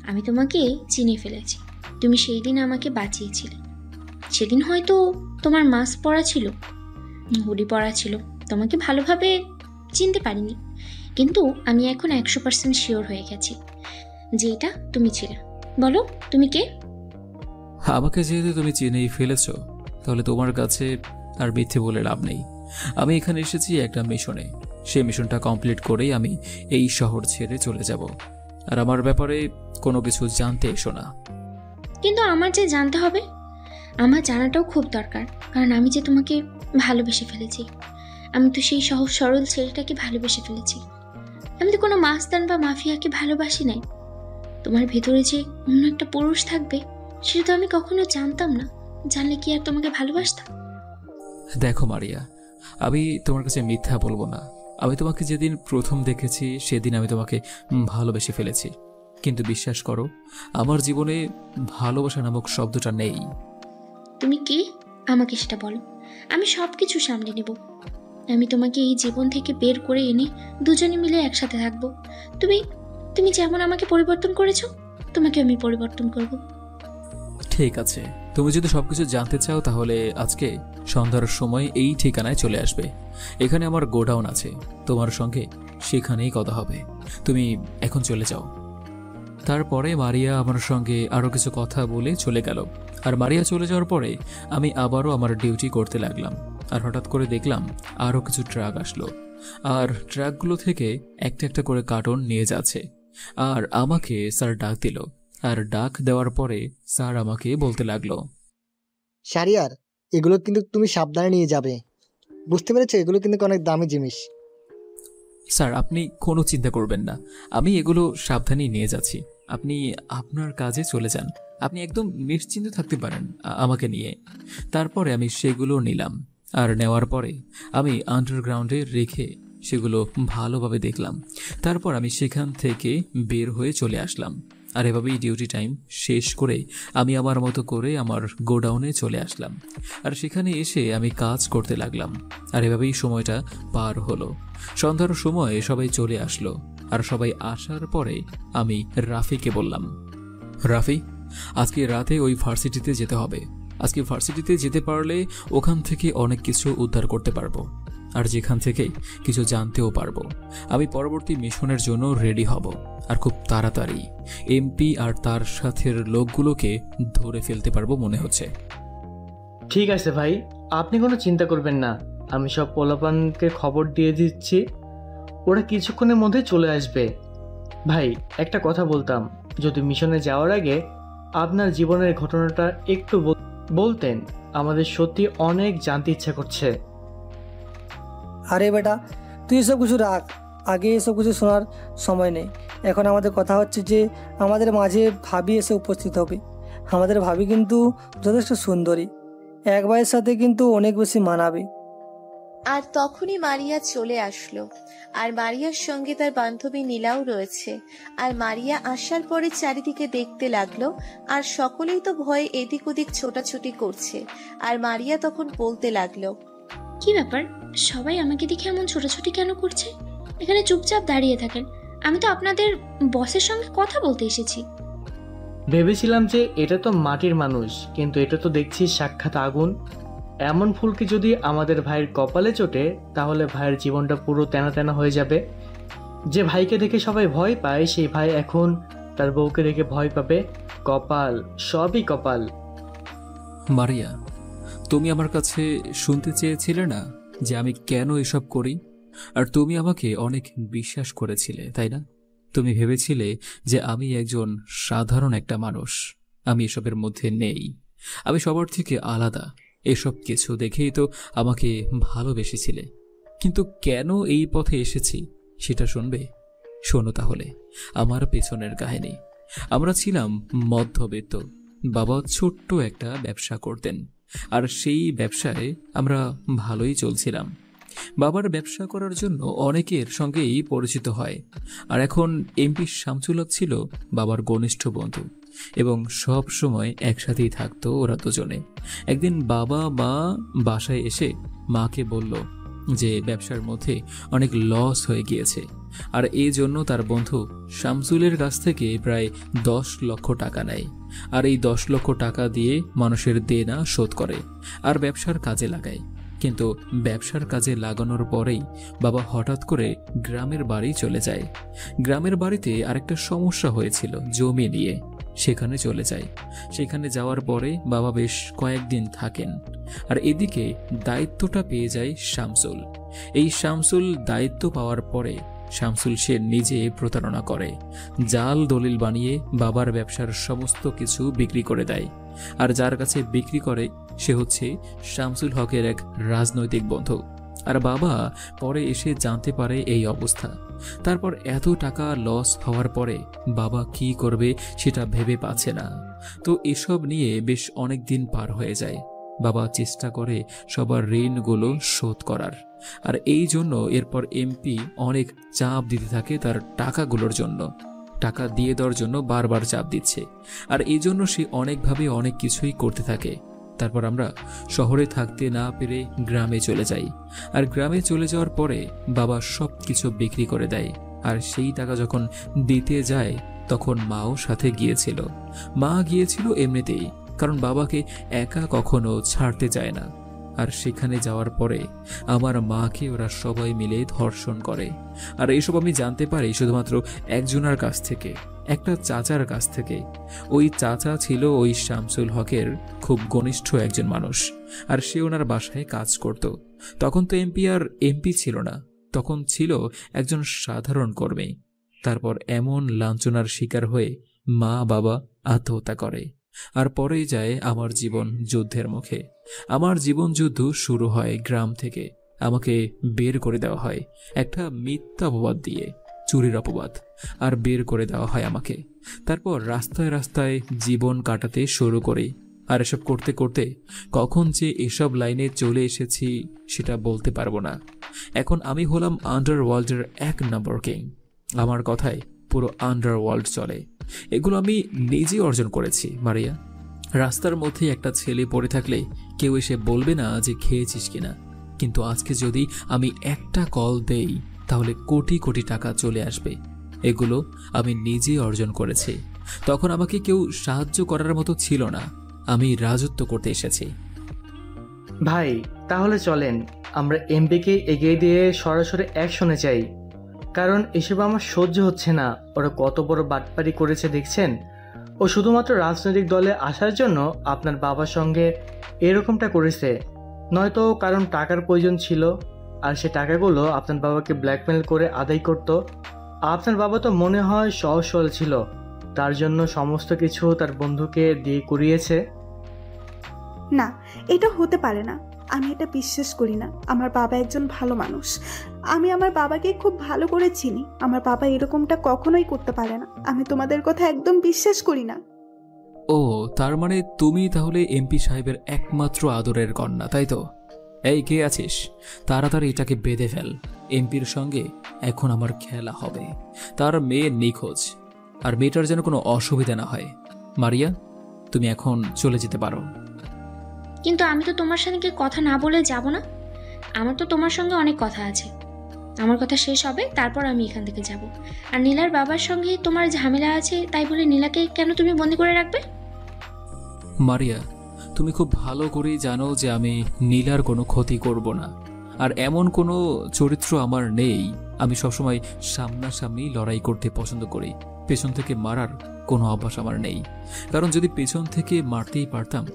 আমি তোমাকে চিনে ফেলেছি। তুমি সেই দিন আমাকে বাঁচিয়েছিলে। সেদিন হয়তো তোমার মাস্ক পরা ছিল, হুডি পরা ছিল, তোমাকে ভালোভাবে চিনতে পারিনি, কিন্তু আমি এখন 100% শিওর হয়ে গেছি যে এটা তুমি ছিলে। বলো, তুমি কে? আমাকে যেহেতু তুমি চিনেই ফেলেছ, তাহলে তোমার কাছে আর মিথ্যে বলে লাভ নেই। আমি এখানে এসেছি একটা মিশনে। সেই মিশনটা কমপ্লিট করেই আমি এই শহর ছেড়ে চলে যাব। আর আমার ব্যাপারে কোনো কিছু জানতে এসো না। কিন্তু আমার যে জানতে হবে, আমার জানাটাও খুব দরকার, কারণ আমি যে তোমাকে ভালোবেসে ফেলেছি। আমি তো সেই সহজ সরল ছেলেটাকে ভালোবেসে ফেলেছি। আমি তো কোনো মাস্তান বা মাফিয়াকে ভালোবাসি নাই। তোমার ভেতরে যে অন্য একটা পুরুষ থাকবে সেটা তো আমি কখনো জানতাম না। জানলে কি আর তোমাকে ভালোবাসতাম? দেখো মারিয়া, আমি তোমার কাছে মিথ্যা বলবো না। আমি তোমাকে যেদিন প্রথম দেখেছি সেদিন আমি তোমাকে ভালোবেসে ফেলেছি, কিন্তু বিশ্বাস করো, আমার জীবনে ভালোবাসা নামক শব্দটা নেই। তুমি কি আমাকে সেটা বলো, আমি সব কিছু সামলে নেব। আমি তোমাকে এই জীবন থেকে বের করে এনে দুজনে মিলে একসাথে থাকবো। তুমি তুমি যেমন আমাকে পরিবর্তন করেছো, তোমাকে আমি পরিবর্তন করব। ঠিক আছে, তুমি যদি সবকিছু জানতে চাও তাহলে আজকে সন্ধ্যার সময় এই ঠিকানায় চলে আসবে। এখানে আমার গোডাউন আছে, তোমার সঙ্গে সেখানেই কথা হবে। তুমি এখন চলে যাও। তারপরে মারিয়া আমার সঙ্গে আরও কিছু কথা বলে চলে গেল। আর মারিয়া চলে যাওয়ার পরে আমি আবারও আমার ডিউটি করতে লাগলাম। আর হঠাৎ করে দেখলাম আরও কিছু ট্রাক আসলো, আর ট্রাকগুলো থেকে একটা একটা করে কার্টন নিয়ে যাচ্ছে। আর আমাকে স্যার ডাক দিল। আর ডাক দেওয়ার পরে স্যার আমাকে বলতে লাগলো, শারিয়ার, এগুলো কিন্তু তুমি সাবধানে নিয়ে যাবে, বুঝতে পেরেছো? এগুলো কিন্তু অনেক দামি জিনিস। স্যার আপনি কোনো চিন্তা করবেন না, আমি এগুলো সাবধানেই নিয়ে যাচ্ছি। আপনি আপনার কাজে চলে যান, আপনি একদম নিশ্চিন্ত থাকতে পারেন আমাকে নিয়ে। তারপরে আমি সেগুলো নিলাম। আর নেওয়ার পরে আমি আন্ডারগ্রাউন্ডে রেখে সেগুলো ভালোভাবে দেখলাম। তারপর আমি সেখান থেকে বের হয়ে চলে আসলাম। আর এভাবেই ডিউটি টাইম শেষ করে আমি আমার মতো করে আমার গোডাউনে চলে আসলাম। আর সেখানে এসে আমি কাজ করতে লাগলাম। আর এভাবেই সময়টা পার হলো। সন্ধ্যার সময় সবাই চলে আসলো। আর সবাই আসার পরে আমি রাফিকে বললাম, রাফি, আজকে রাতে ওই ভার্সিটিতে যেতে হবে। আজকে ভার্সিটিতে যেতে পারলে ওখান থেকে অনেক কিছু উদ্ধার করতে পারবো, আর যেখান থেকে কিছু জানতেও পারবো। আমি পরবর্তী মিশনের জন্য রেডি হব, আর খুব তাড়াতাড়ি এমপি আর তার সাথের লোকগুলোকে ধরে ফেলতে পারবো মনে হচ্ছে। ঠিক আছে ভাই, আপনি কোনো চিন্তা করবেন না। আমি সব পোলাপানকে খবর দিয়ে দিচ্ছি, ওরা কিছুক্ষণের মধ্যে চলে আসবে। ভাই, একটা কথা বলতাম, যদি মিশনে যাওয়ার আগে আপনার জীবনের ঘটনাটা একটু বলতেন, আমাদের সত্যি অনেক জানতে ইচ্ছা করছে। আরে বেটা, তুই এসব কিছু রাখ, আগে এসব কিছু শোনার সময় নেই। এখন আমাদের কথা হচ্ছে যে আমাদের মাঝে ভাবি এসে উপস্থিত হবে। আমাদের ভাবি কিন্তু যথেষ্ট সুন্দরী, এক ভাইয়ের সাথে কিন্তু অনেক বেশি মানাবে। আর তখনই মারিয়া চলে আসলো, আর মারিয়ার সঙ্গে তার বান্ধবী নীলাও রয়েছে। আর মারিয়া আসার পরে চারিদিকে দেখতে লাগলো, আর সকলেই তো ভয়ে এদিক ওদিক ছোটাছুটি করছে। আর মারিয়া তখন বলতে লাগলো, কি ব্যাপার, সবাই আমাকে দেখে এমন ছোটাছুটি কেন করছে? এখানে চুপচাপ দাঁড়িয়ে থাকেন, আমি তো আপনাদের বসের সঙ্গে কথা বলতে এসেছি। ভেবেছিলাম যে এটা তো মাটির মানুষ, কিন্তু এটা তো দেখছি সাক্ষাৎ আগুন। এমন ফুলকি যদি আমাদের ভাইয়ের কপালে চটে, তাহলে ভাইয়ের জীবনটা পুরো তেনা তেনা হয়ে যাবে। যে ভাইকে দেখে সবাই ভয় পায়, সেই ভাই এখন তার বউকে দেখে ভয় পাবে। কপাল, সবই কপাল। মারিয়া, তুমি আমার কাছে শুনতে চেয়েছিলে না যে আমি কেন এসব করি? আর তুমি আমাকে অনেক বিশ্বাস করেছিলে, তাই না? তুমি ভেবেছিলে যে আমি একজন সাধারণ একটা মানুষ, আমি এসবের মধ্যে নেই, আমি সবার থেকে আলাদা। এসব কিছু দেখেই তো আমাকে ভালোবেসেছিলে। কিন্তু কেন এই পথে এসেছি সেটা শুনবে? শোনো তাহলে আমার পেছনের কাহিনী। আমরা ছিলাম মধ্যবিত্ত। বাবা ছোট্ট একটা ব্যবসা করতেন, আর সেই ব্যবসায় আমরা ভালোই চলছিলাম। বাবার ব্যবসা করার জন্য অনেকের সঙ্গেই পরিচিত হয়। আর এখন এমপি শামসুল হক ছিল বাবার ঘনিষ্ঠ বন্ধু, এবং সব সময় একসাথেই থাকতো ওরা দুজনে। একদিন বাবা মা বাসায় এসে মাকে বলল যে ব্যবসার মধ্যে অনেক লস হয়ে গিয়েছে, আর এই জন্য তার বন্ধু শামসুলের কাছ থেকে প্রায় 10 লক্ষ টাকা নেয়। আর এই 10 লক্ষ টাকা দিয়ে মানুষের দেনা শোধ করে আর ব্যবসার কাজে লাগায়। কিন্তু ব্যবসার কাজে লাগানোর পরেই বাবা হঠাৎ করে গ্রামের বাড়ি চলে যায়। গ্রামের বাড়িতে আরেকটা সমস্যা হয়েছিল জমি নিয়ে, সেখানে চলে যায়। সেখানে যাওয়ার পরে বাবা বেশ কয়েকদিন থাকেন। আর এদিকে দায়িত্বটা পেয়ে যায় শামসুল। এই শামসুল দায়িত্ব পাওয়ার পরে শামসুল সে নিজে প্রতারণা করে, জাল দলিল বানিয়ে বাবার ব্যবসার সমস্ত কিছু বিক্রি করে দেয়। আর যার কাছে বিক্রি করে সে হচ্ছে শামসুল হকের এক রাজনৈতিক বন্ধু। আর বাবা পরে এসে জানতে পারে এই অবস্থা। তারপর এত টাকা লস হওয়ার পরে বাবা কি করবে সেটা ভেবে পাচ্ছে না। তো এসব নিয়ে বেশ অনেক দিন পার হয়ে যায়। বাবা চেষ্টা করে সবার ঋণগুলো শোধ করার, আর এই জন্য এরপর এমপি অনেক চাপ দিতে থাকে তার টাকাগুলোর জন্য। টাকা দিয়ে দেওয়ার জন্য বারবার চাপ দিচ্ছে, আর এই জন্য সে অনেকভাবে অনেক কিছুই করতে থাকে। তারপর আমরা শহরে থাকতে না পেরে গ্রামে চলে যাই। আর গ্রামে চলে যাওয়ার পরে বাবা সব কিছু বিক্রি করে দেয়। আর সেই টাকা যখন দিতে যায় তখন মাও সাথে গিয়েছিল। মা গিয়েছিল এমনিতেই, কারণ বাবাকে একা কখনো ছাড়তে চায় না। আর সেখানে যাওয়ার পরে আমার মাকে ওরা সবাই মিলে ধর্ষণ করে। আর এসব আমি জানতে পারি শুধুমাত্র একজনের কাছ থেকে, একটা চাচার কাছ থেকে। ওই চাচা ছিল ওই শামসুল হকের খুব ঘনিষ্ঠ একজন মানুষ, আর সে ওনার বাসায় কাজ করত। তখন তো এমপি আর এমপি ছিল না, তখন ছিল একজন সাধারণ কর্মী। তারপর এমন লাঞ্ছনার শিকার হয়ে মা বাবা আত্মহত্যা করে। আর পরেই যায় আমার জীবন যুদ্ধের মুখে। আমার জীবন যুদ্ধ শুরু হয় গ্রাম থেকে। আমাকে বের করে দেওয়া হয় একটা মিথ্যা অপবাদ দিয়ে, চুরির অপবাদ, আর বের করে দেওয়া হয় আমাকে। তারপর রাস্তায় রাস্তায় জীবন কাটাতে শুরু করি। আর এসব করতে করতে কখন যে এসব লাইনে চলে এসেছি সেটা বলতে পারবো না। এখন আমি হলাম আন্ডারওয়ার্ল্ডের 1 নম্বর কিং। আমার কথায় পুরো আন্ডারওয়ার্ল্ড চলে। এগুলো আমি নিজে অর্জন করেছি মারিয়া। রাস্তার মধ্যে একটা ছেলে পড়ে থাকলে কেউ এসে বলবে না যে খেয়েছিস কিনা, কিন্তু আজকে যদি আমি একটা কল দেই তাহলে কোটি কোটি টাকা চলে আসবে। এগুলো আমি নিজে অর্জন করেছি। তখন আমাকে কেউ সাহায্য করার মতো ছিল না, আমি রাজত্ব করতে এসেছি। ভাই তাহলে চলেন আমরা এমপিকে এগিয়ে দিয়ে সরাসরি অ্যাকশনে যাই, কারণ এসব আমার সহ্য হচ্ছে না। ওরা কত বড় বাটপারি করেছে দেখছেন। ও শুধুমাত্র রাজনৈতিক দলে আসার জন্য আপনার বাবার সঙ্গে এরকমটা করেছে, নয়তো কারণ টাকার প্রয়োজন ছিল, আর সে টাকাগুলো আপনার বাবাকে ব্ল্যাকমেল করে আদায় করত। আপনার বাবা তো মনে হয় সহজ সরল ছিল, তার জন্য সমস্ত কিছু তার বন্ধুকে দিয়ে করিয়েছে। না, এটা হতে পারে না। আমি এটা বিশ্বাস করি না। আমার বাবা একজন ভালো মানুষ। আমি আমার বাবাকে খুব ভালো করে চিনি। আমার বাবা এরকমটা কখনোই করতে পারে না। আমি তোমাদের কথা একদম বিশ্বাস করি না। ও, তার মানে তুমি তাহলে এমপি সাহেবের একমাত্র আদরের কন্যা, তাই তো? এই কে আছিস, তাড়াতাড়ি এটাকে বেঁধে ফেল। এমপির সঙ্গে এখন আমার খেলা হবে। তার মেয়ে নিখোঁজ, আর মেয়েটার যেন কোনো অসুবিধা না হয়। মারিয়া, তুমি এখন চলে যেতে পারো। কিন্তু আমি তো তোমার সঙ্গে কথা না বলে যাব না। আমার তো তোমার সঙ্গে অনেক কথা আছে। আমার কথা শেষ হবে, তারপর আমি এখান থেকে যাব। আর নীলার বাবার সঙ্গে তোমার ঝামেলা আছে তাই বলে নীলাকে কেন তুমি বন্দি করে রাখবে? মারিয়া, তুমি খুব ভালো করেই জানো যে আমি নীলার কোনো ক্ষতি করব না, আর এমন কোনো চরিত্র আমার নেই। আমি সবসময় সামনাসামনি লড়াই করতে পছন্দ করি। পেছন থেকে মারার কোনো অভ্যাস আমার নেই, কারণ যদি পেছন থেকে মারতেই পারতাম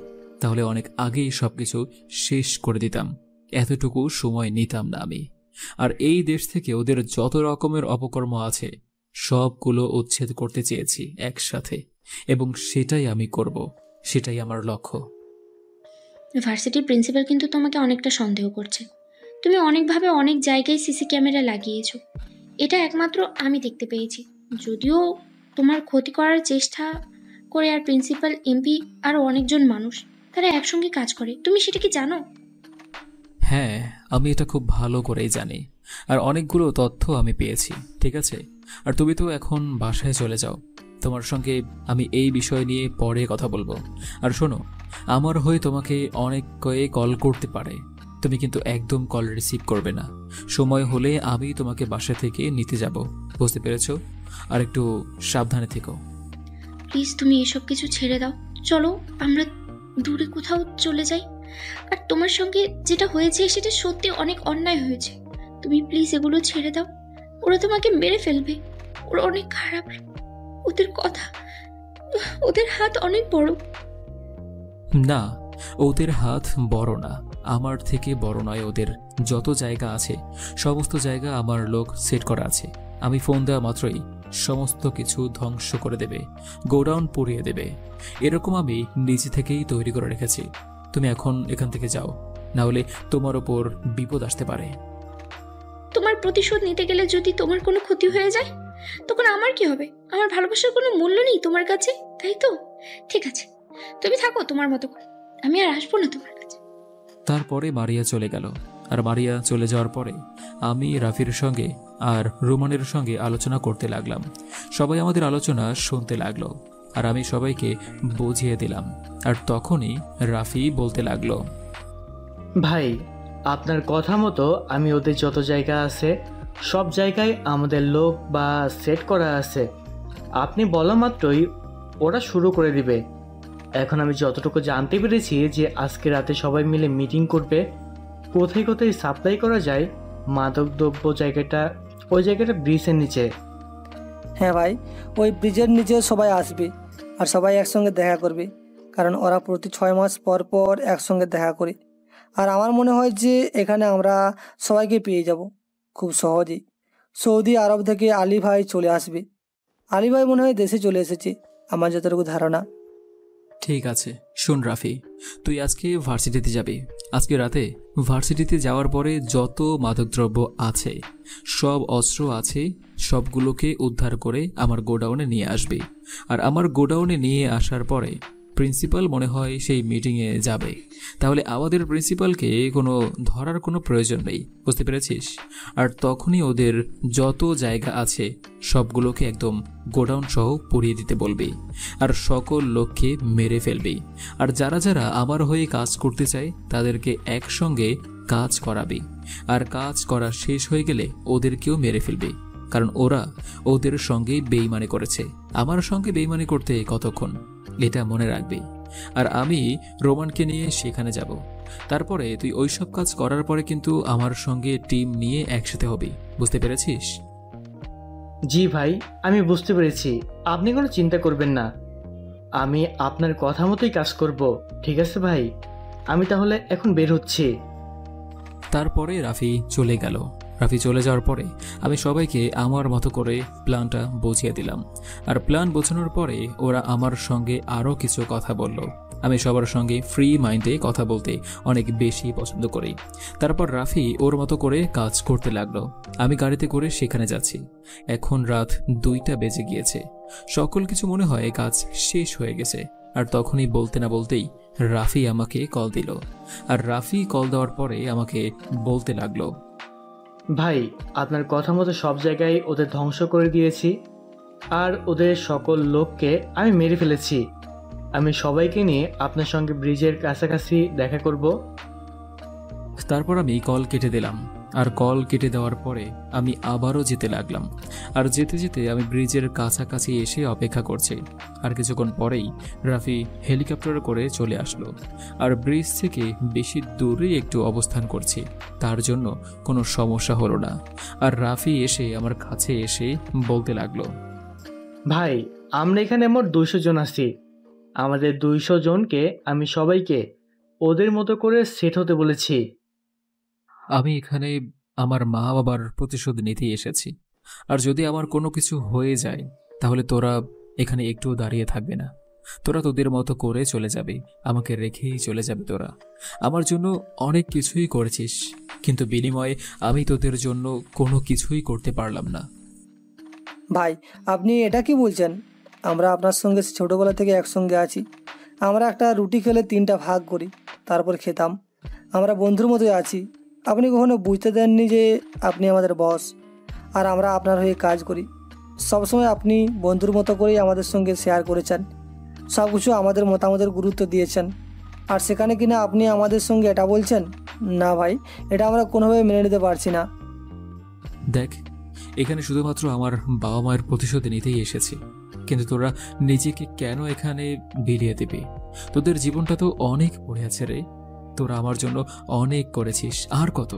তাহলে অনেক আগেই সবকিছু শেষ করে দিতাম। এতটুকু সময় নিতাম না আমি। আর এই দেশ থেকে ওদের যত রকমের অপকর্ম আছে সবগুলো উচ্ছেদ করতে চেয়েছি একসাথে, এবং সেটাই আমি করব। সেটাই আমার লক্ষ্য। ভার্সিটির প্রিন্সিপাল কিন্তু তোমাকে অনেকটা সন্দেহ করছে। তুমি অনেকভাবে অনেক জায়গায় সিসি ক্যামেরা লাগিয়েছো, এটা একমাত্র আমি দেখতে পেয়েছি। যদিও তোমার ক্ষতি করার চেষ্টা করে, আর প্রিন্সিপাল, এমপি আরও অনেকজন মানুষ তারা একসঙ্গে কাজ করে, তুমি সেটা কি জানো? হ্যাঁ, আমি এটা খুব ভালো করেই জানি, আর অনেকগুলো তথ্য আমি পেয়েছি। ঠিক আছে, আর তুমি তো এখন বাসায় চলে যাও। তোমার সঙ্গে আমি এই বিষয় নিয়ে পরে কথা বলবো। আর শোনো, আমার হয়ে তোমাকে অনেকে কল করতে পারে, তুমি কিন্তু একদম কল রিসিভ করবে না। সময় হলে আমি তোমাকে বাসা থেকে নিতে যাব, বুঝতে পেরেছো? আর একটু সাবধানে থেকো প্লিজ। তুমি এসব কিছু ছেড়ে দাও, চলো আমরা দূরে কোথাও চলে যাই। আর তোমার সঙ্গে যেটা হয়েছে সেটা সত্যি অনেক অন্যায় হয়েছে। তুমি প্লিজ এগুলো ছেড়ে দাও। ওরা তোমাকে মেরে ফেলবে, ওরা অনেক খারাপ। ওদের কথা, ওদের হাত অনেক বড়। না, ওদের হাত বড় না, আমার থেকে বড় নয়। ওদের যত জায়গা আছে সমস্ত জায়গা আমার লোক সেট করা আছে। আমি ফোন দেওয়া মাত্রই সমস্ত কিছু ধ্বংস করে দেবে, গোডাউন পুড়িয়ে দেবে। এরকম আমি নিজে থেকেই তৈরি করে রেখেছি। তুমি এখন এখান থেকে যাও, না হলে তোমার ওপর বিপদ আসতে পারে। তোমার প্রতিশোধ নিতে গেলে যদি তোমার কোনো ক্ষতি হয়ে যায় তখন আমার কি হবে? আমার ভালোবাসার কোনো মূল্য নেই তোমার কাছে, তাই তো? ঠিক আছে, তুমি থাকো তোমার মতো করে, আমি আর আসবো না তোমার কাছে। তারপরে মারিয়া চলে গেল। আর মারিয়া চলে যাওয়ার পরে আমি রাফির সঙ্গে আর রোমানের সঙ্গে আলোচনা করতে লাগলাম। সবাই আমাদের আলোচনা শুনতে লাগলো, আর আমি সবাইকে বুঝিয়ে দিলাম। আর তখনই রাফি বলতে লাগলো, ভাই আপনার কথা মতো আমি ওদের যত জায়গা আছে সব জায়গায় আমাদের লোক বা সেট করা আছে। আপনি বলা মাত্রই ওরা শুরু করে দিবে। এখন আমি যতটুকু জানতে পেরেছি যে আজকে রাতে সবাই মিলে মিটিং করবে, কোথায় কোথায় সাপ্লাই করা যায় মাদকদ্রব্য জায়গাটা, ওই জায়গাটা ব্রিজের নিচে। হ্যাঁ ভাই, ওই ব্রিজের নিচে সবাই আসবে আর সবাই একসঙ্গে দেখা করবে, কারণ ওরা প্রতি 6 মাস পর পর একসঙ্গে দেখা করে। আর আমার মনে হয় যে এখানে আমরা সবাইকে পেয়ে যাব খুব সহজেই। সৌদি আরব থেকে আলী ভাই চলে আসবে। আলী ভাই মনে হয় দেশে চলে এসেছে, আমার যতটুকু ধারণা। ঠিক আছে, শোন রাফি, তুই আজকে ভার্সিটিতে যাবি। আজকে রাতে ভার্সিটিতে যাওয়ার পরে যত মাদকদ্রব্য আছে, সব অস্ত্র আছে, সবগুলোকে উদ্ধার করে আমার গোডাউনে নিয়ে আসবি। আর আমার গোডাউনে নিয়ে আসার পরে প্রিন্সিপাল মনে হয় সেই মিটিংয়ে যাবে, তাহলে আমাদের প্রিন্সিপালকে ধরার কোনো প্রয়োজন নেই, বুঝতে পেরেছিস? আর তখনই ওদের যত জায়গা আছে সবগুলোকে একদম গোডাউন সহ পুড়িয়ে দিতে বলবি, আর সকল লোককে মেরে ফেলবি। আর যারা যারা আমার হয়ে কাজ করতে চায় তাদেরকে একসঙ্গে কাজ করাবি, আর কাজ করা শেষ হয়ে গেলে ওদেরকেও মেরে ফেলবি, কারণ ওরা ওদের সঙ্গে বেইমানি করেছে। আমার সঙ্গে বেইমানি করতে কতক্ষণ, এটা মনে রাখবি। আর আমি রোমানকে নিয়ে সেখানে যাব। তারপরে তুই ওইসব কাজ করার পরে কিন্তু আমার সঙ্গে টিম নিয়ে একসাথে হবি, বুঝতে পেরেছিস? জি ভাই, আমি বুঝতে পেরেছি, আপনি কোনো চিন্তা করবেন না, আমি আপনার কথা মতোই কাজ করব। ঠিক আছে ভাই, আমি তাহলে এখন বের হচ্ছি। তারপরে রাফি চলে গেল। রাফি চলে যাওয়ার পরে আমি সবাইকে আমার মতো করে প্ল্যানটা বুঝিয়ে দিলাম। আর প্ল্যান বোঝানোর পরে ওরা আমার সঙ্গে আরও কিছু কথা বলল। আমি সবার সঙ্গে ফ্রি মাইন্ডে কথা বলতে অনেক বেশি পছন্দ করি। তারপর রাফি ওর মতো করে কাজ করতে লাগলো। আমি গাড়িতে করে সেখানে যাচ্ছি। এখন রাত 2টা বেজে গিয়েছে। সকল কিছু মনে হয় কাজ শেষ হয়ে গেছে। আর তখনই বলতে না বলতেই রাফি আমাকে কল দিল। আর রাফি কল দেওয়ার পরে আমাকে বলতে লাগলো, ভাই, আপনার কথা মতো সব জায়গায় ওদের ধ্বংস করে দিয়েছি, আর ওদের সকল লোককে আমি মেরে ফেলেছি। আমি সবাইকে নিয়ে আপনার সঙ্গে ব্রিজের কাছাকাছি দেখা করব। তারপর আমি কল কেটে দিলাম। আর কল কেটে দেওয়ার পরে আমি আবারও যেতে লাগলাম। আর যেতে যেতে আমি ব্রিজের কাছাকাছি এসে অপেক্ষা করছি। আর কিছুক্ষণ পরেই রাফি হেলিকপ্টার করে চলে আসলো। আর ব্রিজ থেকে বেশি দূরেই একটু অবস্থান করছি, তার জন্য কোনো সমস্যা হলো না। আর রাফি এসে আমার কাছে এসে বলতে লাগলো, ভাই, আমরা এখানে মোট 200 জন আছি। আমাদের 200 জনকে আমি সবাইকে ওদের মতো করে সেট হতে বলেছি। আমি এখানে আমার মা বাবার প্রতিশোধ নিতে এসেছি। আর যদি আমার কোনো কিছু হয়ে যায় তাহলে তোরা এখানে একটুও দাঁড়িয়ে থাকবে না। তোরা তোদের মতো করে চলে যাবে, আমাকে রেখেই চলে যাবে। তোরা আমার জন্য অনেক কিছুই করেছিস, কিন্তু বিনিময়ে আমি তোদের জন্য কোনো কিছুই করতে পারলাম না। ভাই, আপনি এটা কি বলছেন? আমরা আপনার সঙ্গে ছোটোবেলা থেকে একসঙ্গে আছি। আমরা একটা রুটি খেলে 3টা ভাগ করি, তারপর খেতাম। আমরা বন্ধুর মতোই আছি। আপনি কখনো বুঝতে দেননি যে আপনি আমাদের বস, আর আমরা আপনার হয়ে কাজ করি। সবসময় আপনি বন্ধুর মতো করেই আমাদের সঙ্গে শেয়ার করেছেন, সব কিছু আমাদের মতামতের গুরুত্ব দিয়েছেন। আর সেখানে কিনা আপনি আমাদের সঙ্গে এটা বলছেন? না ভাই, এটা আমরা কোনোভাবে মেনে নিতে পারছি না। দেখ, এখানে শুধুমাত্র আমার বাবা মায়ের প্রতিশোধ নিতেই এসেছি, কিন্তু তোরা নিজেকে কেন এখানে বিলিয়ে দিবি? তোদের জীবনটা তো অনেক পড়ে আছে রে। তোরা আমার জন্য অনেক করেছিস, আর কত।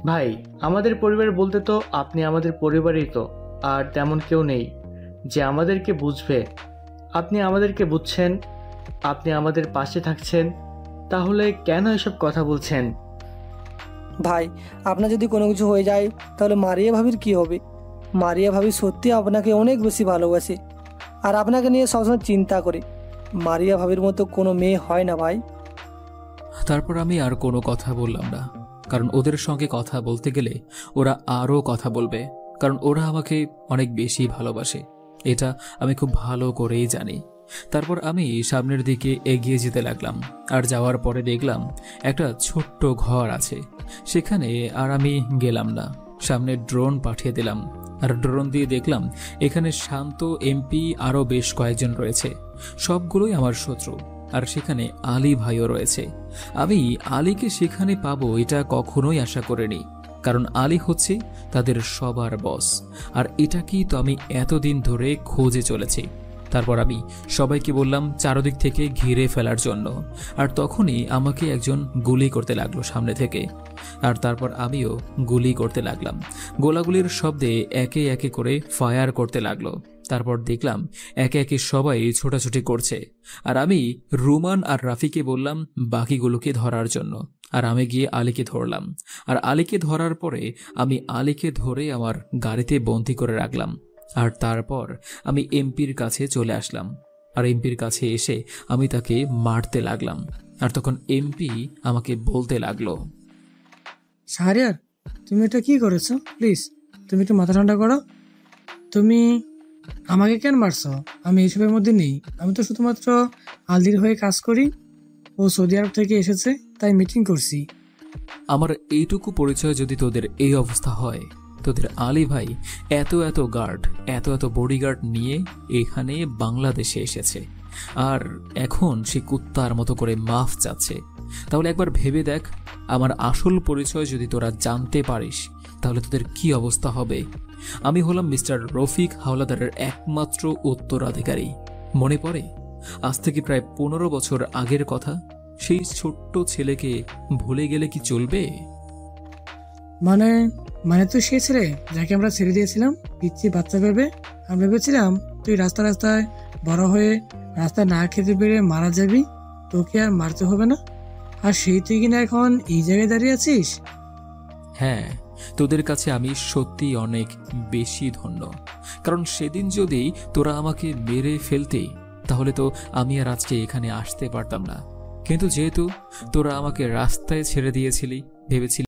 ভাই, আমাদের পরিবার বলতে তো আপনি আমাদের পরিবারই তো, আর তেমন কেউ নেই যে আমাদেরকে বুঝবে। আপনি আমাদেরকে বুঝছেন, আপনি আমাদের পাশে থাকছেন, তাহলে কেন এসব কথা বলছেন? ভাই, আপনার যদি কোনো কিছু হয়ে যায় তাহলে মারিয়া ভাবির কি হবে? মারিয়া ভাবি সত্যি আপনাকে অনেক বেশি ভালোবাসে, আর আপনাকে নিয়ে সবসময় চিন্তা করে। মারিয়া ভাবির মতো কোনো মেয়ে হয় না ভাই। তারপর আমি আর কোনো কথা বললাম না, কারণ ওদের সঙ্গে কথা বলতে গেলে ওরা আরও কথা বলবে, কারণ ওরা আমাকে অনেক বেশি ভালোবাসে। এটা আমি খুব ভালো করেই জানি। তারপর আমি সামনের দিকে এগিয়ে যেতে লাগলাম। আর যাওয়ার পরে দেখলাম একটা ছোট্ট ঘর আছে সেখানে। আর আমি গেলাম না, সামনে ড্রোন পাঠিয়ে দিলাম। আর ড্রোন দিয়ে দেখলাম এখানে শান্ত, এমপি আরও বেশ কয়েকজন রয়েছে। সবগুলোই আমার শত্রু। আর সেখানে আলী ভাইও রয়েছে। আমি আলীকে সেখানে পাবো এটা কখনোই আশা করিনি, কারণ আলী হচ্ছে তাদের সবার বস। আর এটাকেই তো আমি এতদিন ধরে খোঁজে চলেছি। তারপর আমি সবাইকে বললাম চারদিক থেকে ঘিরে ফেলার জন্য। আর তখনই আমাকে একজন গুলি করতে লাগলো সামনে থেকে। আর তারপর আমিও গুলি করতে লাগলাম। গোলাগুলির শব্দে একে একে করে ফায়ার করতে লাগলো। তারপর দেখলাম একে একে সবাই ছোটাছুটি করছে। আর আমি রুমান আর রাফিকে বললাম বাকিগুলোকে ধরার জন্য। আর আমি গিয়ে আলীকে ধরলাম। আর আলীকে ধরার পরে আমি আলীকে ধরে আমার গাড়িতে বন্দি করে রাখলাম। আর তারপর আমি এমপির কাছে চলে আসলাম। আর এমপির কাছে এসে আমি তাকে মারতে লাগলাম। আর তখন এমপি আমাকে বলতে লাগলো, শাহরিয়ার, তুমি এটা কি করেছো? প্লিজ তুমি একটু মাথা ঠান্ডা করো। তুমি আমাকে কেন মারছো? আমি এসবের মধ্যে নেই। আমি তো শুধুমাত্র আলদির হয়ে কাজ করি। ও সৌদি আরব থেকে এসেছে, তাই মিটিং করছি। আমার এইটুকু পরিচয় যদি তোদের এই অবস্থা হয়, তোদের আলী ভাই এত এত গার্ড, এত এত বডিগার্ড নিয়ে এখানে বাংলাদেশে এসেছে, আর এখন সে কুত্তার মতো করে মাফ চাচ্ছে, তাহলে একবার ভেবে দেখ, আমার আসল পরিচয় যদি তোরা জানতে পারিস তাহলে তোদের কি অবস্থা হবে। আমি হলাম মিস্টার রফিক হাওলাদারের একমাত্র উত্তরাধিকারী। মনে পড়ে আজ থেকে প্রায় 15 বছর আগের কথা? সেই ছোট্ট ছেলেকে ভুলে গেলে কি চলবে? মানে মানে তুই সে ছেলে যাকে আমরা ছেড়ে দিয়েছিলাম পিচ্ছি বাচ্চা ভেবে? আমরা ভেবেছিলাম তুই রাস্তায় বড় হয়ে রাস্তায় না খেতে পেরে মারা যাবি, তোকে আর মারতে হবে না। আর সেই তুই কিনা এখন এই জায়গায় দাঁড়িয়ে আছিস। হ্যাঁ, তোদের কাছে আমি সত্যি অনেক বেশি ধন্য, কারণ সেদিন যদি তোরা আমাকে মেরে ফেলতে তাহলে তো আমি আর আজকে এখানে আসতে পারতাম না। কিন্তু যেহেতু তোরা আমাকে রাস্তায় ছেড়ে দিয়েছিলি, ভেবেছিলি